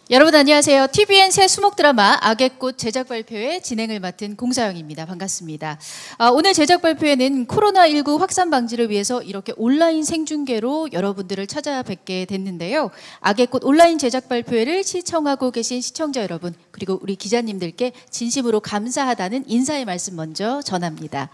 여러분 안녕하세요. TVN 새 수목 드라마 악의 꽃 제작 발표회 진행을 맡은 공사영입니다. 반갑습니다. 오늘 제작 발표회는 코로나19 확산 방지를 위해서 이렇게 온라인 생중계로 여러분들을 찾아뵙게 됐는데요. 악의 꽃 온라인 제작 발표회를 시청하고 계신 시청자 여러분 그리고 우리 기자님들께 진심으로 감사하다는 인사의 말씀 먼저 전합니다.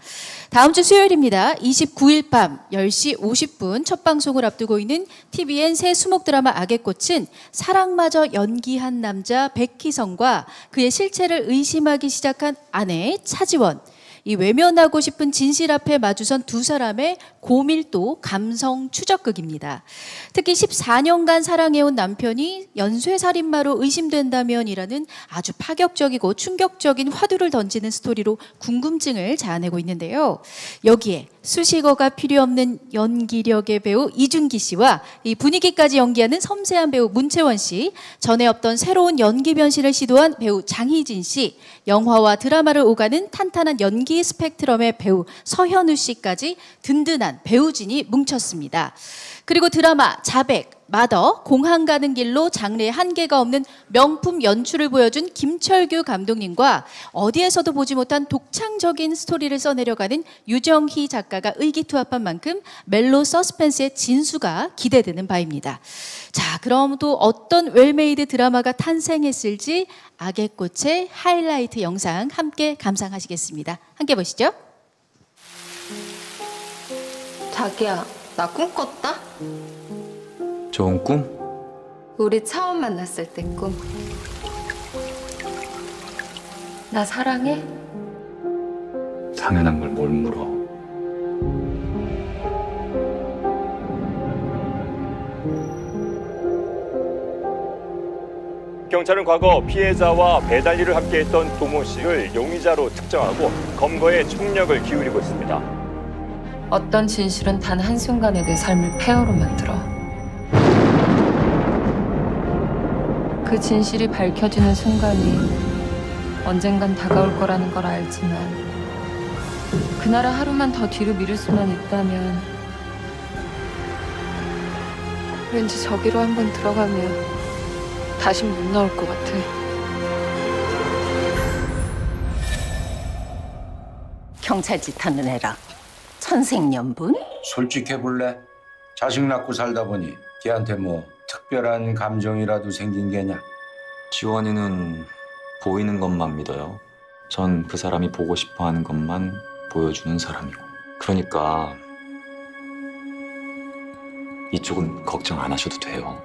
다음 주 수요일입니다. 29일 밤 10시 50분 첫 방송을 앞두고 있는 TVN 새 수목 드라마 악의 꽃은 사랑마저 연기한 남자 백희성과 그의 실체를 의심하기 시작한 아내 차지원, 이 외면하고 싶은 진실 앞에 마주선 두 사람의 고밀도 감성 추적극입니다. 특히 14년간 사랑해온 남편이 연쇄살인마로 의심된다면이라는 아주 파격적이고 충격적인 화두를 던지는 스토리로 궁금증을 자아내고 있는데요. 여기에 수식어가 필요 없는 연기력의 배우 이준기 씨와 이 분위기까지 연기하는 섬세한 배우 문채원 씨, 전에 없던 새로운 연기 변신을 시도한 배우 장희진 씨, 영화와 드라마를 오가는 탄탄한 연기 스펙트럼의 배우 서현우 씨까지 든든한 배우진이 뭉쳤습니다. 그리고 드라마 자백, 마더, 공항 가는 길로 장르의 한계가 없는 명품 연출을 보여준 김철규 감독님과 어디에서도 보지 못한 독창적인 스토리를 써내려가는 유정희 작가가 의기투합한 만큼 멜로 서스펜스의 진수가 기대되는 바입니다. 자, 그럼 또 어떤 웰메이드 드라마가 탄생했을지 악의 꽃의 하이라이트 영상 함께 감상하시겠습니다. 함께 보시죠. 자기야, 나 꿈 꿨다? 좋은 꿈? 우리 처음 만났을 때 꿈. 나 사랑해? 당연한 걸 뭘 물어. 경찰은 과거 피해자와 배달일을 함께했던 도모 씨를 용의자로 특정하고 검거에 총력을 기울이고 있습니다. 어떤 진실은 단 한순간에 내 삶을 폐허로 만들어. 그 진실이 밝혀지는 순간이 언젠간 다가올 거라는 걸 알지만 그날을 하루만 더 뒤로 미룰 수만 있다면 왠지 저기로 한번 들어가면 다시 못 나올 것 같아. 경찰 짓 하는 애라 천생연분? 솔직해볼래? 자식 낳고 살다 보니 걔한테 뭐 특별한 감정이라도 생긴 게냐? 지원이는 보이는 것만 믿어요. 전 그 사람이 보고 싶어하는 것만 보여주는 사람이고. 그러니까 이쪽은 걱정 안 하셔도 돼요.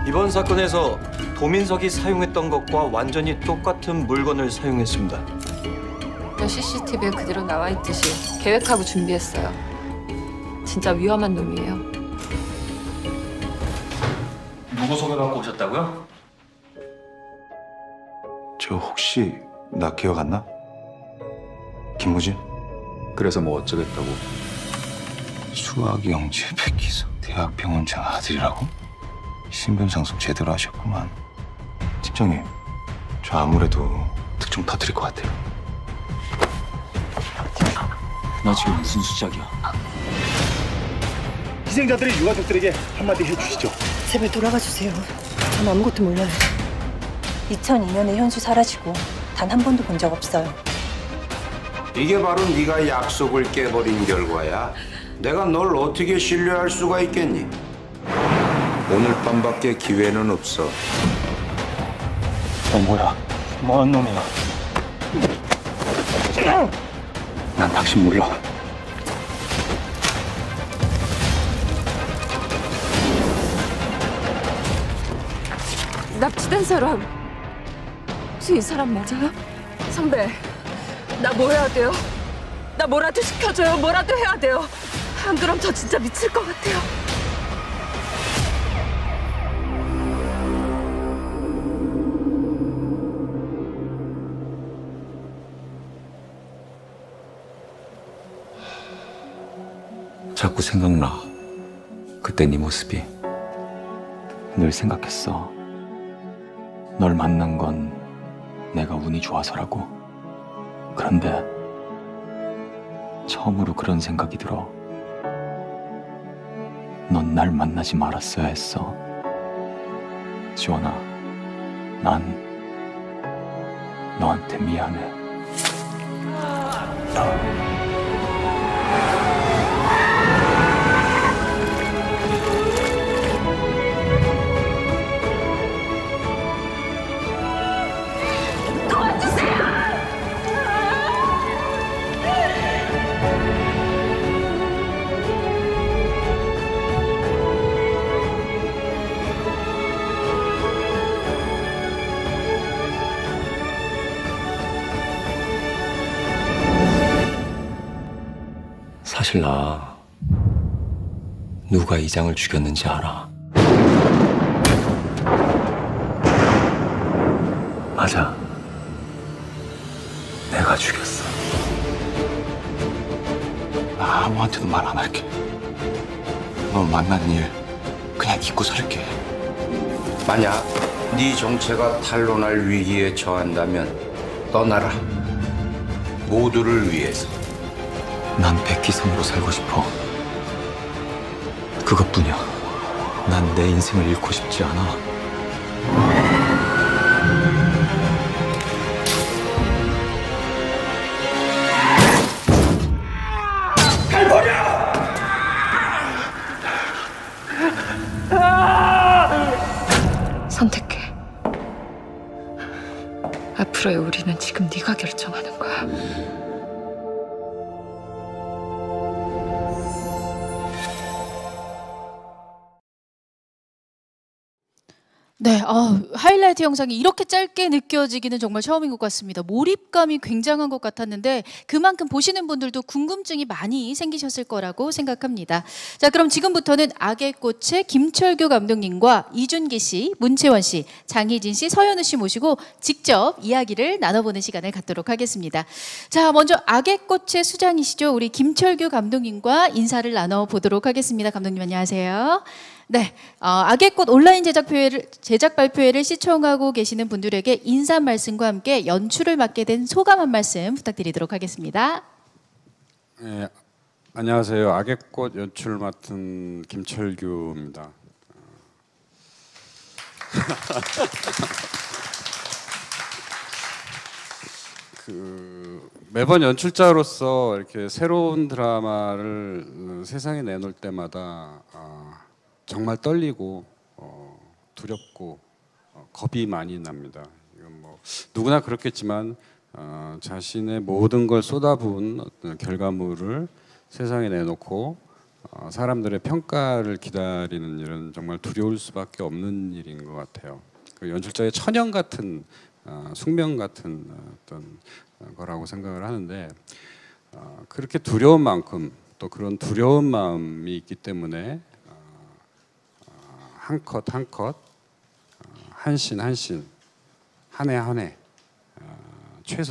이번 사건에서 도민석이 사용했던 것과 완전히 똑같은 물건을 사용했습니다. CCTV에 그대로 나와 있듯이 계획하고 준비했어요. 진짜 위험한 놈이에요. 누구 소개받고 오셨다고요? 저 혹시 나 기억 안 나? 김무진? 그래서 뭐 어쩌겠다고. 수학영재 백희성 대학병원장 아들이라고? 신변상속 제대로 하셨구만. 팀장님, 저 아무래도 특종 터뜨릴 것 같아요. 나 지금 무슨 수작이야? 희생자들의 유가족들에게 한마디 해주시죠. 제발 돌아가 주세요. 전 아무것도 몰라요. 2002년에 현수 사라지고 단 한 번도 본 적 없어요. 이게 바로 네가 약속을 깨버린 결과야. 내가 널 어떻게 신뢰할 수가 있겠니? 오늘 밤밖에 기회는 없어. 너 뭐야? 뭐한 놈이야? 난 당신 몰라. 납치된 사람 혹시 이 사람 맞아요? 선배, 나 뭐 해야 돼요? 나 뭐라도 시켜줘요. 뭐라도 해야 돼요. 안 그럼 저 진짜 미칠 것 같아요. 자꾸 생각나. 그때 네 모습이. 늘 생각했어. 널 만난 건 내가 운이 좋아서라고. 그런데 처음으로 그런 생각이 들어. 넌 날 만나지 말았어야 했어. 지원아, 난 너한테 미안해. 사실 나 누가 이장을 죽였는지 알아. 맞아. 내가 죽였어. 나 아무한테도 말 안 할게. 너 만난 일 그냥 잊고 살게. 만약 네 정체가 탄로날 위기에 처한다면 떠나라. 모두를 위해서. 난 백기성으로 살고 싶어. 그것뿐이야. 난 내 인생을 잃고 싶지 않아. 선택해. 앞으로의 우리는 지금 네가 결정하는 거야. 네, 하이라이트 영상이 이렇게 짧게 느껴지기는 정말 처음인 것 같습니다. 몰입감이 굉장한 것 같았는데 그만큼 보시는 분들도 궁금증이 많이 생기셨을 거라고 생각합니다. 자, 그럼 지금부터는 악의 꽃의 김철규 감독님과 이준기 씨, 문채원 씨, 장희진 씨, 서현우 씨 모시고 직접 이야기를 나눠보는 시간을 갖도록 하겠습니다. 자, 먼저 악의 꽃의 수장이시죠. 우리 김철규 감독님과 인사를 나눠보도록 하겠습니다. 감독님 안녕하세요. 네, 악의 꽃 온라인 제작 발표회를 시청하고 계시는 분들에게 인사 말씀과 함께 연출을 맡게 된 소감 한 말씀 부탁드리도록 하겠습니다. 네, 안녕하세요. 악의 꽃 연출을 맡은 김철규입니다. 매번 연출자로서 이렇게 새로운 드라마를 세상에 내놓을 때마다 정말 떨리고 두렵고 겁이 많이 납니다. 이건 뭐 누구나 그렇겠지만 자신의 모든 걸 쏟아부은 어떤 결과물을 세상에 내놓고 사람들의 평가를 기다리는 일은 정말 두려울 수밖에 없는 일인 것 같아요. 그 연출자의 천연 같은 숙명 같은 어떤 거라고 생각을 하는데 그렇게 두려운 만큼 또 그런 두려운 마음이 있기 때문에 한 컷 한 컷, 한 씬 한 씬, 한 해 한 해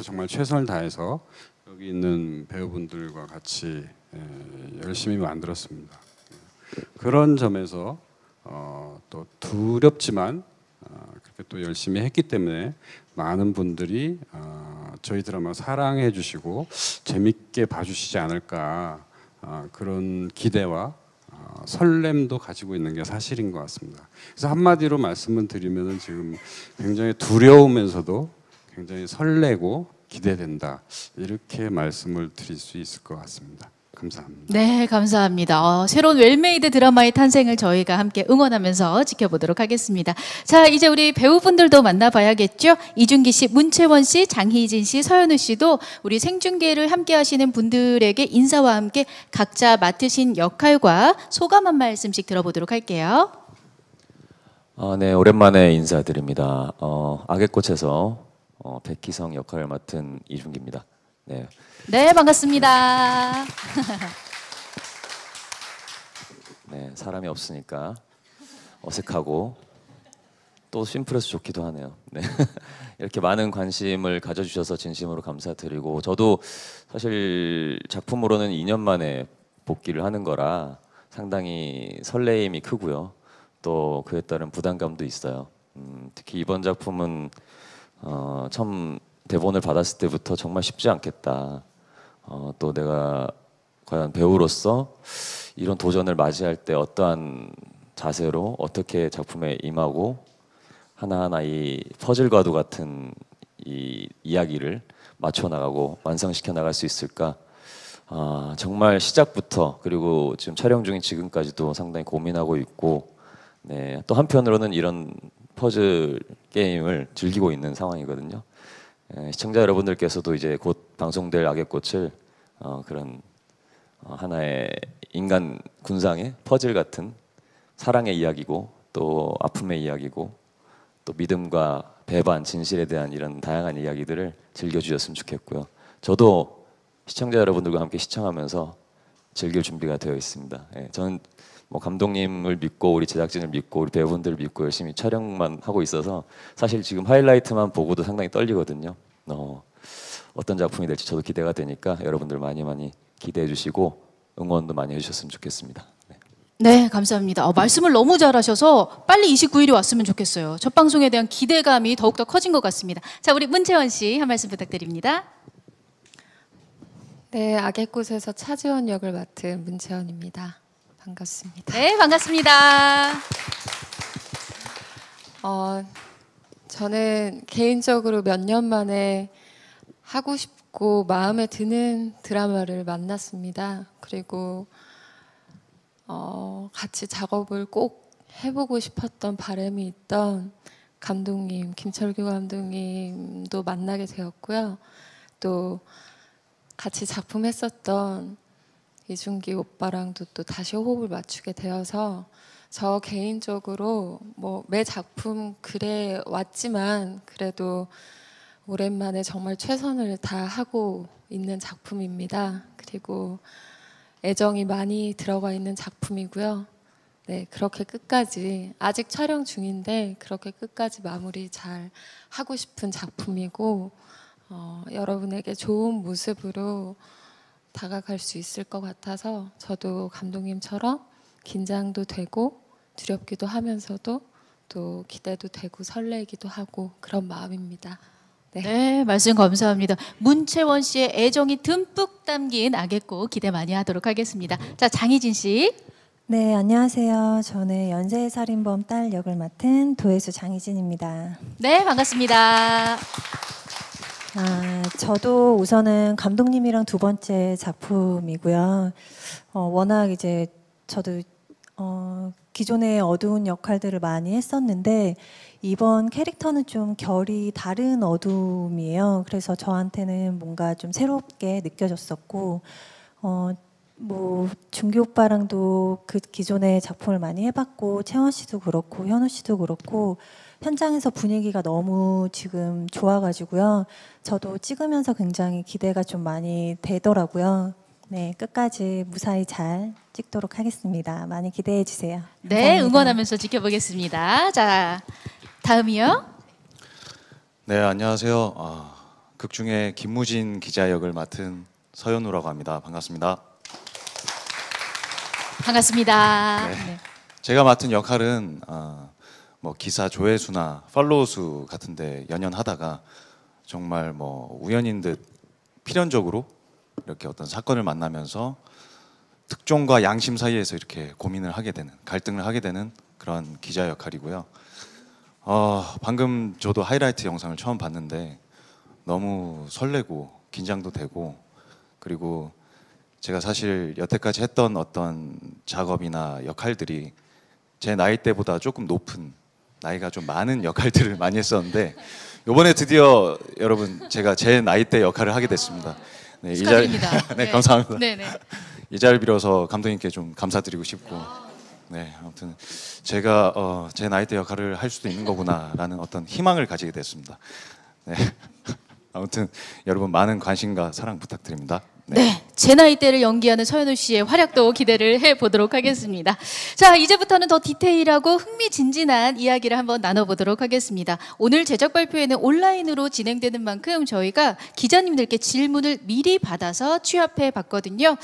정말 최선을 다해서 여기 있는 배우분들과 같이 열심히 만들었습니다. 그런 점에서 또 두렵지만 그렇게 또 열심히 했기 때문에 많은 분들이 저희 드라마 사랑해 주시고 재밌게 봐주시지 않을까 그런 기대와 설렘도 가지고 있는 게 사실인 것 같습니다. 그래서 한마디로 말씀을 드리면 지금 굉장히 두려우면서도 굉장히 설레고 기대된다 이렇게 말씀을 드릴 수 있을 것 같습니다. 감사합니다. 네, 감사합니다. 새로운 웰메이드 드라마의 탄생을 저희가 함께 응원하면서 지켜보도록 하겠습니다. 자, 이제 우리 배우분들도 만나봐야겠죠. 이준기 씨, 문채원 씨, 장희진 씨, 서현우 씨도 우리 생중계를 함께 하시는 분들에게 인사와 함께 각자 맡으신 역할과 소감 한 말씀씩 들어보도록 할게요. 네, 오랜만에 인사드립니다. 악의 꽃에서 백희성 역할을 맡은 이준기입니다. 네. 네, 반갑습니다. 네, 사람이 없으니까 어색하고 또 심플해서 좋기도 하네요. 네. 이렇게 많은 관심을 가져주셔서 진심으로 감사드리고 저도 사실 작품으로는 2년 만에 복귀를 하는 거라 상당히 설레임이 크고요. 또 그에 따른 부담감도 있어요. 특히 이번 작품은 처음 대본을 받았을 때부터 정말 쉽지 않겠다. 또 내가 과연 배우로서 이런 도전을 맞이할 때 어떠한 자세로 어떻게 작품에 임하고 하나하나 이 퍼즐과도 같은 이 이야기를 맞춰 나가고 완성시켜 나갈 수 있을까? 정말 시작부터 그리고 지금 촬영 중인 지금까지도 상당히 고민하고 있고, 네, 또 한편으로는 이런 퍼즐 게임을 즐기고 있는 상황이거든요. 시청자 여러분들께서도 이제 곧 방송될 악의 꽃을 그런 하나의 인간 군상의 퍼즐 같은 사랑의 이야기고 또 아픔의 이야기고 또 믿음과 배반, 진실에 대한 이런 다양한 이야기들을 즐겨주셨으면 좋겠고요. 저도 시청자 여러분들과 함께 시청하면서 즐길 준비가 되어 있습니다. 저는 뭐 감독님을 믿고 우리 제작진을 믿고 우리 배우분들을 믿고 열심히 촬영만 하고 있어서 사실 지금 하이라이트만 보고도 상당히 떨리거든요. 어떤 작품이 될지 저도 기대가 되니까 여러분들 많이 기대해 주시고 응원도 많이 해주셨으면 좋겠습니다. 네, 감사합니다. 말씀을 너무 잘하셔서 빨리 29일이 왔으면 좋겠어요. 첫 방송에 대한 기대감이 더욱더 커진 것 같습니다. 자, 우리 문채원 씨 한 말씀 부탁드립니다. 네, 악의 꽃에서 차지원 역을 맡은 문채원입니다. 반갑습니다. 네, 반갑습니다. 저는 개인적으로 몇 년 만에 하고 싶고 마음에 드는 드라마를 만났습니다. 그리고 같이 작업을 꼭 해보고 싶었던 바람이 있던 감독님, 김철규 감독님도 만나게 되었고요. 또 같이 작품했었던 이준기 오빠랑도 또 다시 호흡을 맞추게 되어서 저 개인적으로 뭐 매 작품 그래 왔지만 그래도 오랜만에 정말 최선을 다하고 있는 작품입니다. 그리고 애정이 많이 들어가 있는 작품이고요. 네, 그렇게 끝까지 아직 촬영 중인데 그렇게 끝까지 마무리 잘 하고 싶은 작품이고 여러분에게 좋은 모습으로 다가갈 수 있을 것 같아서 저도 감독님처럼 긴장도 되고 두렵기도 하면서도 또 기대도 되고 설레기도 하고 그런 마음입니다. 네, 말씀 감사합니다. 문채원 씨의 애정이 듬뿍 담긴 악의 꽃 기대 많이 하도록 하겠습니다. 자, 장희진 씨. 네, 안녕하세요. 저는 연쇄살인범 딸 역을 맡은 도혜수 장희진입니다. 네, 반갑습니다. 저도 우선은 감독님이랑 두 번째 작품이고요. 워낙 이제 저도 기존의 어두운 역할들을 많이 했었는데 이번 캐릭터는 좀 결이 다른 어둠이에요. 그래서 저한테는 뭔가 좀 새롭게 느껴졌었고 뭐 준기 오빠랑도 그 기존의 작품을 많이 해봤고 채원 씨도 그렇고 현우 씨도 그렇고 현장에서 분위기가 너무 지금 좋아가지고요. 저도 찍으면서 굉장히 기대가 좀 많이 되더라고요. 네, 끝까지 무사히 잘 찍도록 하겠습니다. 많이 기대해 주세요. 네, 응원하면서 지켜보겠습니다. 자, 다음이요. 네, 안녕하세요. 극 중에 김무진 기자 역을 맡은 서현우라고 합니다. 반갑습니다. 반갑습니다. 네. 제가 맡은 역할은 뭐 기사 조회수나 팔로우 수 같은데 연연하다가 정말 뭐 우연인 듯 필연적으로 이렇게 어떤 사건을 만나면서 특종과 양심 사이에서 이렇게 고민을 하게 되는, 갈등을 하게 되는 그런 기자 역할이고요. 방금 저도 하이라이트 영상을 처음 봤는데 너무 설레고 긴장도 되고, 그리고 제가 사실 여태까지 했던 어떤 작업이나 역할들이 제 나이 때보다 조금 높은, 나이가 좀 많은 역할들을 많이 했었는데 이번에 드디어 여러분 제가 제 나이 때 역할을 하게 됐습니다. 네, 축하드립니다. 네, 네. 감사합니다. 네네. 이 자리를 빌어서 감독님께 좀 감사드리고 싶고, 네, 아무튼 제가 제 나이 때 역할을 할 수도 있는 거구나라는 어떤 희망을 가지게 됐습니다. 네. 아무튼 여러분 많은 관심과 사랑 부탁드립니다. 네, 제 나이대를 연기하는 서현우 씨의 활약도 기대를 해보도록 하겠습니다. 자, 이제부터는 더 디테일하고 흥미진진한 이야기를 한번 나눠보도록 하겠습니다. 오늘 제작 발표회는 온라인으로 진행되는 만큼 저희가 기자님들께 질문을 미리 받아서 취합해 봤거든요.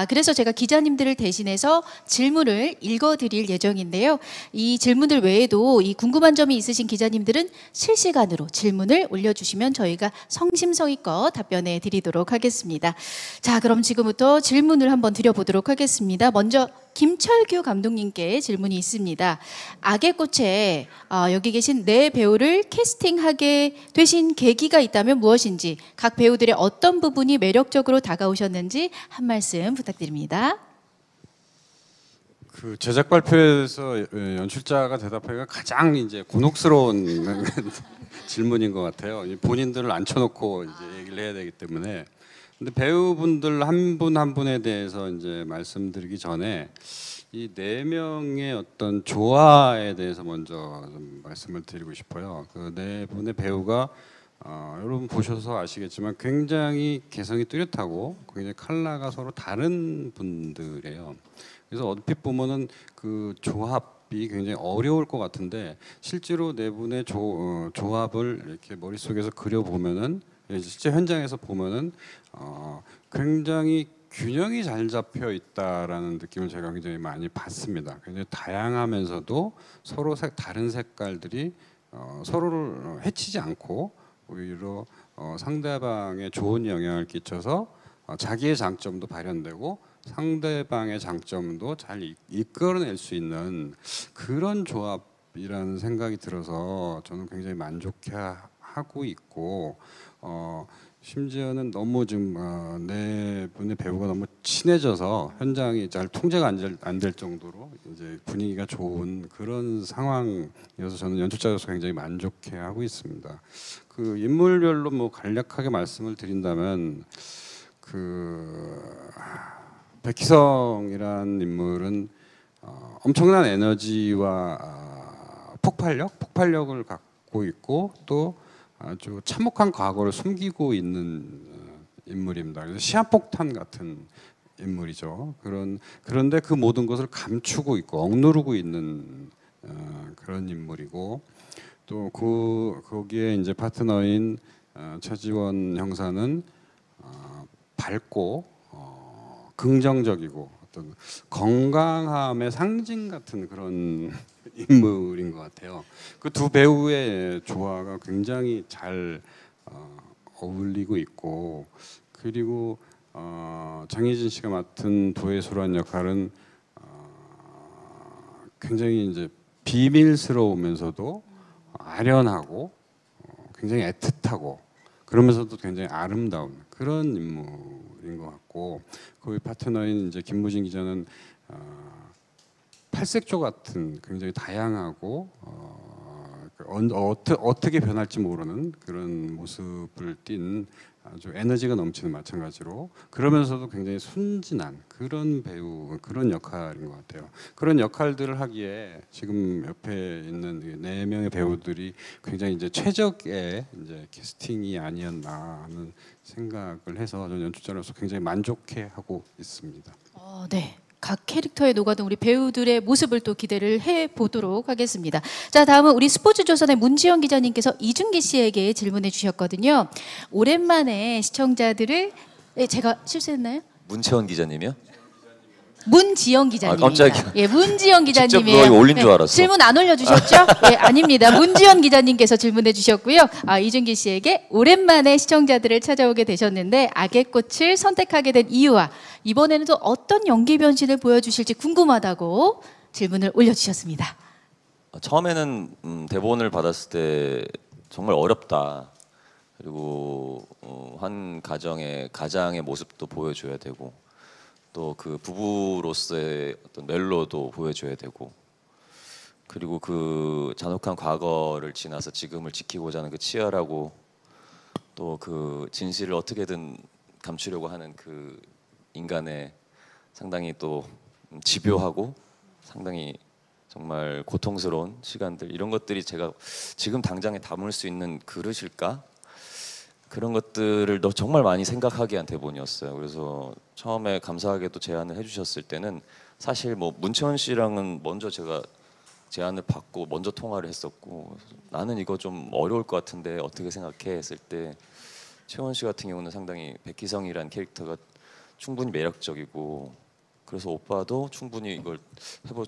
그래서 제가 기자님들을 대신해서 질문을 읽어드릴 예정인데요. 이 질문들 외에도 이 궁금한 점이 있으신 기자님들은 실시간으로 질문을 올려주시면 저희가 성심성의껏 답변해 드리도록 하겠습니다. 자, 그럼 지금부터 질문을 한번 드려보도록 하겠습니다. 먼저 김철규 감독님께 질문이 있습니다. 악의 꽃에 여기 계신 네 배우를 캐스팅하게 되신 계기가 있다면 무엇인지, 각 배우들의 어떤 부분이 매력적으로 다가오셨는지 한 말씀 부탁드립니다. 그 제작 발표에서 연출자가 대답하기가 가장 이제 곤혹스러운 질문인 것 같아요. 본인들을 앉혀놓고 이제 얘기를 해야 되기 때문에. 근데 배우분들 한 분 한 분에 대해서 이제 말씀드리기 전에 이 네 명의 어떤 조화에 대해서 먼저 좀 말씀을 드리고 싶어요. 그 네 분의 배우가 여러분 보셔서 아시겠지만 굉장히 개성이 뚜렷하고 굉장히 컬러가 서로 다른 분들이에요. 그래서 얼핏 보면은 그 조합이 굉장히 어려울 것 같은데 실제로 네 분의 조합을 이렇게 머릿속에서 그려보면은 실제 현장에서 보면은 굉장히 균형이 잘 잡혀 있다라는 느낌을 제가 굉장히 많이 받습니다. 굉장히 다양하면서도 서로 다른 색깔들이 서로를 해치지 않고 오히려 상대방에 좋은 영향을 끼쳐서 자기의 장점도 발현되고 상대방의 장점도 잘 이끌어낼 수 있는 그런 조합이라는 생각이 들어서 저는 굉장히 만족해하고 있고 심지어는 너무 지금 네 분의 배우가 너무 친해져서 현장이 잘 통제가 안 될 정도로 이제 분위기가 좋은 그런 상황이어서 저는 연출자로서 굉장히 만족해하고 있습니다. 그 인물별로 뭐 간략하게 말씀을 드린다면 백희성이라는 인물은 엄청난 에너지와 폭발력을 갖고 있고 또 아주 참혹한 과거를 숨기고 있는 인물입니다. 그래서 시한폭탄 같은 인물이죠. 그런데 그 모든 것을 감추고 있고 억누르고 있는 그런 인물이고 또 거기에 이제 파트너인 차지원 형사는 밝고 긍정적이고 어떤 건강함의 상징 같은 그런 인물인 것 같아요. 그 두 배우의 조화가 굉장히 잘 어울리고 있고 그리고 장혜진 씨가 맡은 도혜수란 역할은 굉장히 이제 비밀스러우면서도 아련하고 굉장히 애틋하고 그러면서도 굉장히 아름다운 그런 인물인 것 같고 거기 파트너인 이제 김무진 기자는 팔색조 같은 굉장히 다양하고 어떻게 변할지 모르는 그런 모습을 띈 아주 에너지가 넘치는 마찬가지로 그러면서도 굉장히 순진한 그런 배우 그런 역할인 것 같아요. 그런 역할들을 하기에 지금 옆에 있는 네 명의 배우들이 굉장히 이제 최적의 이제 캐스팅이 아니었나 하는 생각을 해서 저는 연출자로서 굉장히 만족해하고 있습니다. 네. 각 캐릭터에 녹아든 우리 배우들의 모습을 또 기대를 해보도록 하겠습니다. 자, 다음은 우리 스포츠조선의 문지영 기자님께서 이준기 씨에게 질문해 주셨거든요. 오랜만에 시청자들을 제가 실수했나요? 문채원 기자님이요? 문지영 기자님. 깜짝이야. 예, 문지영 기자님이에요. 직접 그거 올린 줄 알았어. 질문 안 올려주셨죠? 예, 아닙니다. 문지영 기자님께서 질문해 주셨고요. 이준기 씨에게 오랜만에 시청자들을 찾아오게 되셨는데 악의 꽃을 선택하게 된 이유와 이번에는 또 어떤 연기 변신을 보여주실지 궁금하다고 질문을 올려주셨습니다. 처음에는 대본을 받았을 때 정말 어렵다. 그리고 한 가정의 가장의 모습도 보여줘야 되고 또 그 부부로서의 어떤 멜로도 보여줘야 되고 그리고 그 잔혹한 과거를 지나서 지금을 지키고자 하는 그 치열하고 또 그 진실을 어떻게든 감추려고 하는 그 인간의 상당히 또 집요하고 상당히 정말 고통스러운 시간들 이런 것들이 제가 지금 당장에 담을 수 있는 그릇일까? 그런 것들을 정말 많이 생각하게 한 대본이었어요. 그래서 처음에 감사하게도 제안을 해주셨을 때는 사실 뭐 문채원 씨랑은 먼저 제가 제안을 받고 먼저 통화를 했었고 나는 이거 좀 어려울 것 같은데 어떻게 생각해? 했을 때 채원 씨 같은 경우는 상당히 백희성이라는 캐릭터가 충분히 매력적이고 그래서 오빠도 충분히 이걸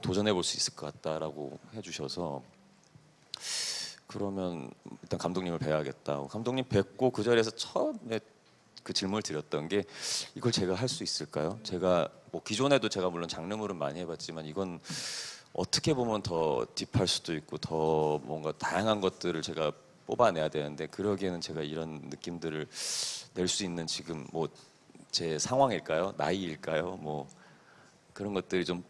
도전해볼 수 있을 것 같다라고 해주셔서 그러면 일단 감독님을 뵈야겠다. 감독님 뵙고 그 자리에서 처음에 그 질문을 드렸던 게 이걸 제가 할 수 있을까요? 제가 뭐 기존에도 제가 물론 장르물은 많이 해봤지만 이건 어떻게 보면 더 딥할 수도 있고 더 뭔가 다양한 것들을 제가 뽑아내야 되는데 그러기에는 제가 이런 느낌들을 낼 수 있는 지금 뭐 제 상황일까요? 나이일까요? 뭐 그런 것들이 좀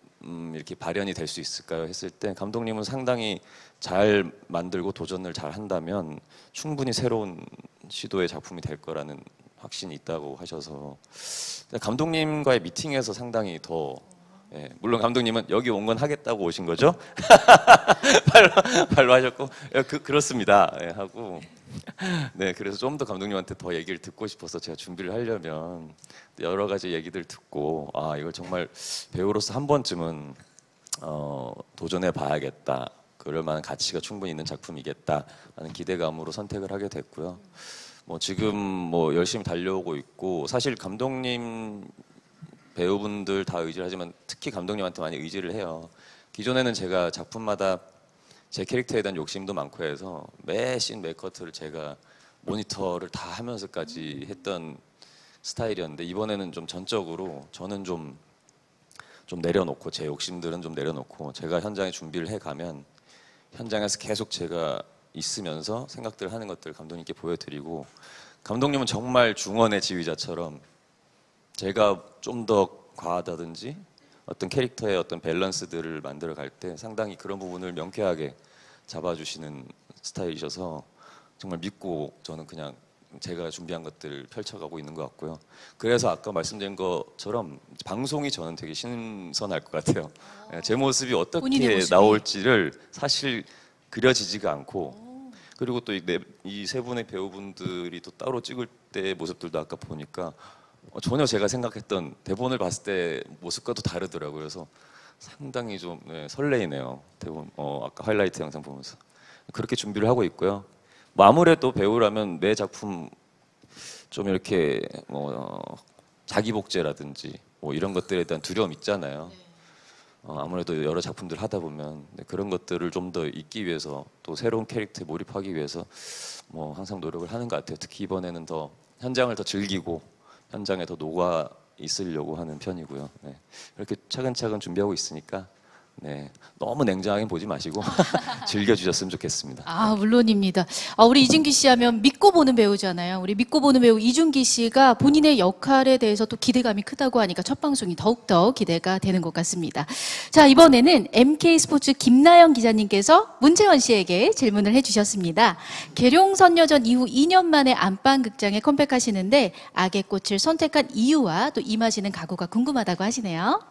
이렇게 발현이 될 수 있을까요? 했을 때 감독님은 상당히 잘 만들고 도전을 잘 한다면 충분히 새로운 시도의 작품이 될 거라는 확신이 있다고 하셔서 감독님과의 미팅에서 상당히 더 물론 감독님은 여기 온 건 하겠다고 오신 거죠? 발로 하셨고 그렇습니다 하고 네 그래서 좀 더 감독님한테 더 얘기를 듣고 싶어서 제가 준비를 하려면 여러 가지 얘기들 듣고 아 이걸 정말 배우로서 한 번쯤은 도전해 봐야겠다 그럴 만한 가치가 충분히 있는 작품이겠다 하는 기대감으로 선택을 하게 됐고요. 뭐 지금 뭐 열심히 달려오고 있고 사실 감독님 배우분들 다 의지를 하지만 특히 감독님한테 많이 의지를 해요. 기존에는 제가 작품마다 제 캐릭터에 대한 욕심도 많고 해서 매 씬 매 커트를 제가 모니터를 다 하면서까지 했던 스타일이었는데 이번에는 좀 전적으로 저는 좀 내려놓고 제 욕심들은 좀 내려놓고 제가 현장에 준비를 해가면 현장에서 계속 제가 있으면서 생각들을 하는 것들을 감독님께 보여드리고 감독님은 정말 중원의 지휘자처럼 제가 좀 더 과하다든지 어떤 캐릭터의 어떤 밸런스들을 만들어 갈 때 상당히 그런 부분을 명쾌하게 잡아주시는 스타일이셔서 정말 믿고 저는 그냥 제가 준비한 것들을 펼쳐가고 있는 것 같고요. 그래서 아까 말씀드린 것처럼 방송이 저는 되게 신선할 것 같아요. 제 모습이 어떻게 나올지를 사실 그려지지가 않고 그리고 또 이 세 분의 배우분들이 또 따로 찍을 때 모습들도 아까 보니까 전혀 제가 생각했던 대본을 봤을 때 모습과도 다르더라고요. 그래서 상당히 좀 설레이네요. 대본 아까 하이라이트 영상 보면서 그렇게 준비를 하고 있고요. 뭐 아무래도 배우라면 매 작품 좀 이렇게 자기 복제라든지 뭐 이런 것들에 대한 두려움 있잖아요. 아무래도 여러 작품들 하다 보면 그런 것들을 좀 더 잊기 위해서 또 새로운 캐릭터에 몰입하기 위해서 뭐 항상 노력을 하는 것 같아요. 특히 이번에는 더 현장을 더 즐기고 현장에 더 녹아 있으려고 하는 편이고요. 네. 이렇게 차근차근 준비하고 있으니까 네. 너무 냉정하게 보지 마시고 즐겨주셨으면 좋겠습니다. 아 물론입니다. 우리 이준기 씨 하면 믿고 보는 배우잖아요. 우리 믿고 보는 배우 이준기 씨가 본인의 역할에 대해서 또 기대감이 크다고 하니까 첫 방송이 더욱더 기대가 되는 것 같습니다. 자 이번에는 MK스포츠 김나영 기자님께서 문채원 씨에게 질문을 해주셨습니다. 계룡선녀전 이후 2년 만에 안방극장에 컴백하시는데 악의 꽃을 선택한 이유와 또 임하시는 각오가 궁금하다고 하시네요.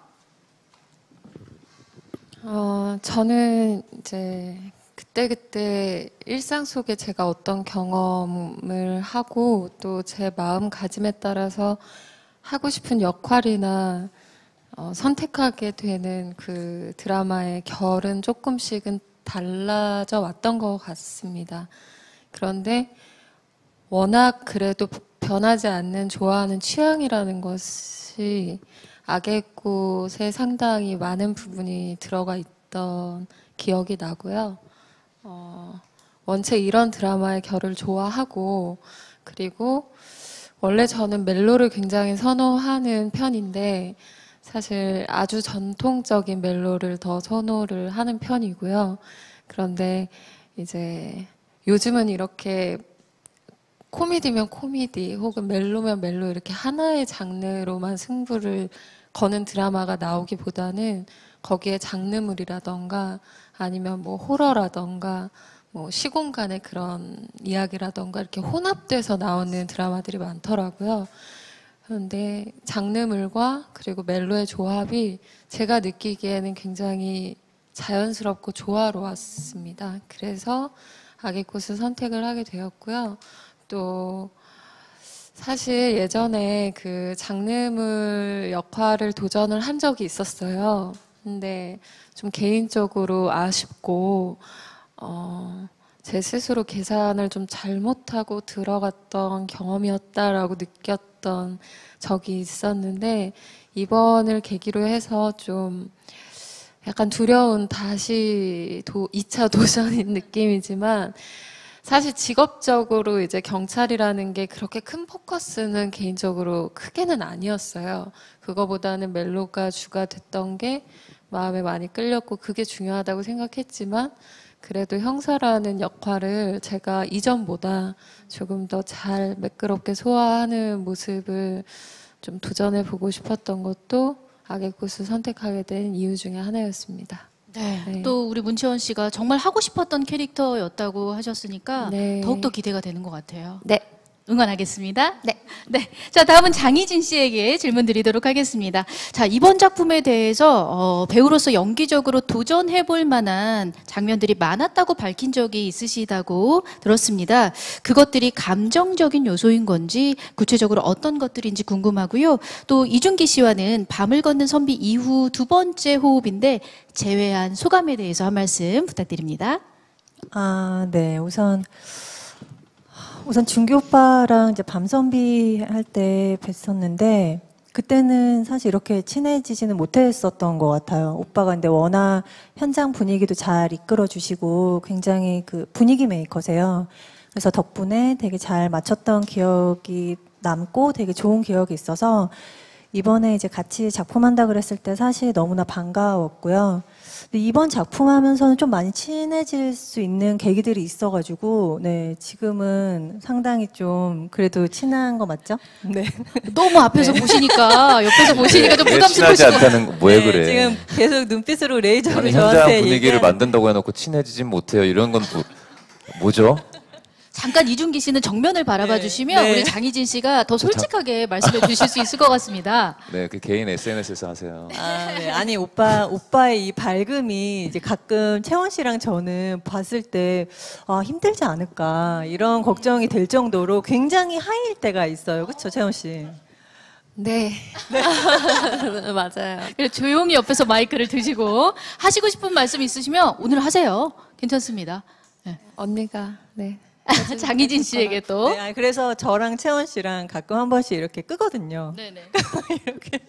저는 이제 그때그때 일상 속에 제가 어떤 경험을 하고 또 제 마음가짐에 따라서 하고 싶은 역할이나 선택하게 되는 그 드라마의 결은 조금씩은 달라져 왔던 것 같습니다. 그런데 워낙 그래도 변하지 않는 좋아하는 취향이라는 것이 악의 꽃에 상당히 많은 부분이 들어가 있던 기억이 나고요. 원체 이런 드라마의 결을 좋아하고 그리고 원래 저는 멜로를 굉장히 선호하는 편인데 사실 아주 전통적인 멜로를 더 선호를 하는 편이고요. 그런데 이제 요즘은 이렇게 코미디면 코미디 혹은 멜로면 멜로 이렇게 하나의 장르로만 승부를 거는 드라마가 나오기보다는 거기에 장르물이라던가 아니면 뭐 호러라던가 뭐 시공간의 그런 이야기라던가 이렇게 혼합돼서 나오는 드라마들이 많더라고요. 그런데 장르물과 그리고 멜로의 조합이 제가 느끼기에는 굉장히 자연스럽고 조화로웠습니다. 그래서 악의 꽃을 선택을 하게 되었고요. 또 사실 예전에 그 장르물 역할을 도전을 한 적이 있었어요. 근데 좀 개인적으로 아쉽고 제 스스로 계산을 좀 잘못하고 들어갔던 경험이었다라고 느꼈던 적이 있었는데 이번을 계기로 해서 좀 약간 두려운 다시 2차 도전인 느낌이지만 사실 직업적으로 이제 경찰이라는 게 그렇게 큰 포커스는 개인적으로 크게는 아니었어요. 그거보다는 멜로가 주가 됐던 게 마음에 많이 끌렸고 그게 중요하다고 생각했지만 그래도 형사라는 역할을 제가 이전보다 조금 더 잘 매끄럽게 소화하는 모습을 좀 도전해 보고 싶었던 것도 악의 꽃을 선택하게 된 이유 중에 하나였습니다. 네. 또 우리 문채원 씨가 정말 하고 싶었던 캐릭터였다고 하셨으니까 네. 더욱더 기대가 되는 것 같아요. 네. 응원하겠습니다. 네. 네. 자, 다음은 장희진 씨에게 질문 드리도록 하겠습니다. 자, 이번 작품에 대해서 배우로서 연기적으로 도전해볼 만한 장면들이 많았다고 밝힌 적이 있으시다고 들었습니다. 그것들이 감정적인 요소인 건지 구체적으로 어떤 것들인지 궁금하고요. 또 이준기 씨와는 밤을 걷는 선비 이후 두 번째 호흡인데 재회한 소감에 대해서 한 말씀 부탁드립니다. 네. 우선 준기 오빠랑 이제 밤선비 할 때 뵀었는데 그때는 사실 이렇게 친해지지는 못했었던 것 같아요. 오빠가 근데 워낙 현장 분위기도 잘 이끌어 주시고 굉장히 그 분위기 메이커세요. 그래서 덕분에 되게 잘 맞췄던 기억이 남고 되게 좋은 기억이 있어서 이번에 이제 같이 작품한다 그랬을 때 사실 너무나 반가웠고요. 근데 이번 작품 하면서는 좀 많이 친해질 수 있는 계기들이 있어가지고, 네, 지금은 상당히 좀 그래도 친한 거 맞죠? 네. 너무 앞에서 보시니까, 옆에서 보시니까 좀 부담스러우시고. 친하지 않다는 거, 왜 그래? 지금 계속 눈빛으로 레이저로 아니, 저한테 현장 분위기를 만든다고 해놓고 친해지진 못해요. 이런 건 뭐죠? 잠깐 이준기 씨는 정면을 바라봐 주시면 네. 우리 장희진 씨가 더 솔직하게 말씀해 주실 수 있을 것 같습니다. 네, 그 개인 SNS에서 하세요. 네. 아니 오빠의 이 밝음이 이제 가끔 채원 씨랑 저는 봤을 때 힘들지 않을까 이런 걱정이 될 정도로 굉장히 하이일 때가 있어요, 그렇죠, 채원 씨? 네. 맞아요. 그래서 조용히 옆에서 마이크를 드시고 하시고 싶은 말씀 있으시면 오늘 하세요. 괜찮습니다. 네. 언니가 네. 장희진 씨에게 또. 네, 그래서 저랑 채원 씨랑 가끔 한 번씩 이렇게 끄거든요. 네네. 이렇게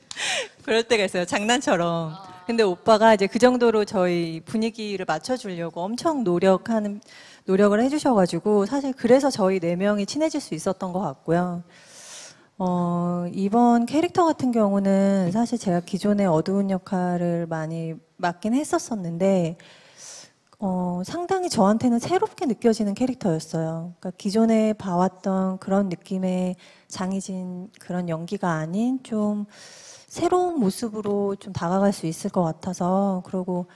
그럴 때가 있어요. 장난처럼. 근데 오빠가 이제 그 정도로 저희 분위기를 맞춰주려고 엄청 노력을 해주셔가지고 사실 그래서 저희 4명이 친해질 수 있었던 것 같고요. 이번 캐릭터 같은 경우는 사실 제가 기존에 어두운 역할을 많이 맡긴 했었었는데 상당히 저한테는 새롭게 느껴지는 캐릭터였어요. 그러니까 기존에 봐왔던 그런 느낌의 장희진 그런 연기가 아닌 좀 새로운 모습으로 좀 다가갈 수 있을 것 같아서 그리고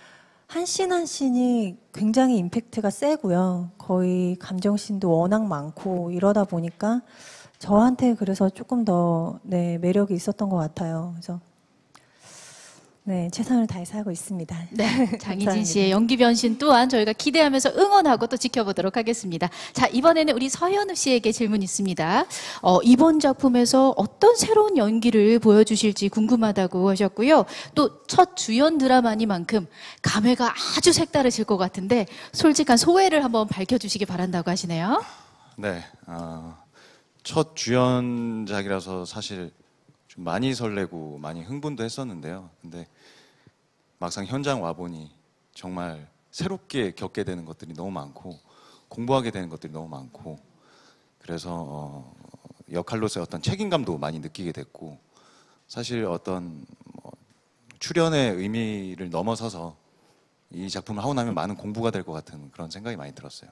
한 씬 한 씬이 굉장히 임팩트가 세고요. 거의 감정씬도 워낙 많고 이러다 보니까 저한테 그래서 조금 더 매력이 있었던 것 같아요. 그래서 네, 최선을 다해서 하고 있습니다. 네, 장희진 씨의 연기 변신 또한 저희가 기대하면서 응원하고 또 지켜보도록 하겠습니다. 자, 이번에는 우리 서현우 씨에게 질문 있습니다. 이번 작품에서 어떤 새로운 연기를 보여주실지 궁금하다고 하셨고요. 또 첫 주연 드라마니만큼 감회가 아주 색다르실 것 같은데 솔직한 소회를 한번 밝혀주시기 바란다고 하시네요. 네, 첫 주연작이라서 사실 좀 많이 설레고 많이 흥분도 했었는데요. 근데 막상 현장 와보니 정말 새롭게 겪게 되는 것들이 너무 많고 공부하게 되는 것들이 너무 많고 그래서 역할로서의 어떤 책임감도 많이 느끼게 됐고 사실 어떤 출연의 의미를 넘어서서 이 작품을 하고 나면 많은 공부가 될 것 같은 그런 생각이 많이 들었어요.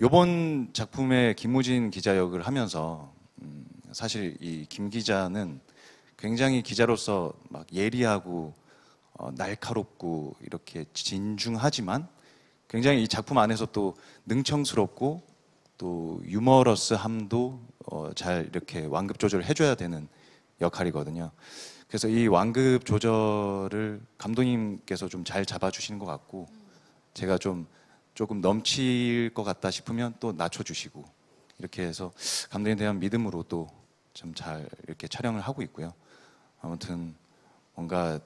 이번 작품에 김무진 기자 역을 하면서 사실 이 김 기자는 굉장히 기자로서 막 예리하고 날카롭고 이렇게 진중하지만 굉장히 이 작품 안에서 또 능청스럽고 또 유머러스함도 잘 이렇게 완급 조절을 해줘야 되는 역할이거든요. 그래서 이 완급 조절을 감독님께서 좀 잘 잡아주시는 것 같고 제가 조금 넘칠 것 같다 싶으면 또 낮춰주시고 이렇게 해서 감독님에 대한 믿음으로 또 좀 잘 이렇게 촬영을 하고 있고요. 아무튼 뭔가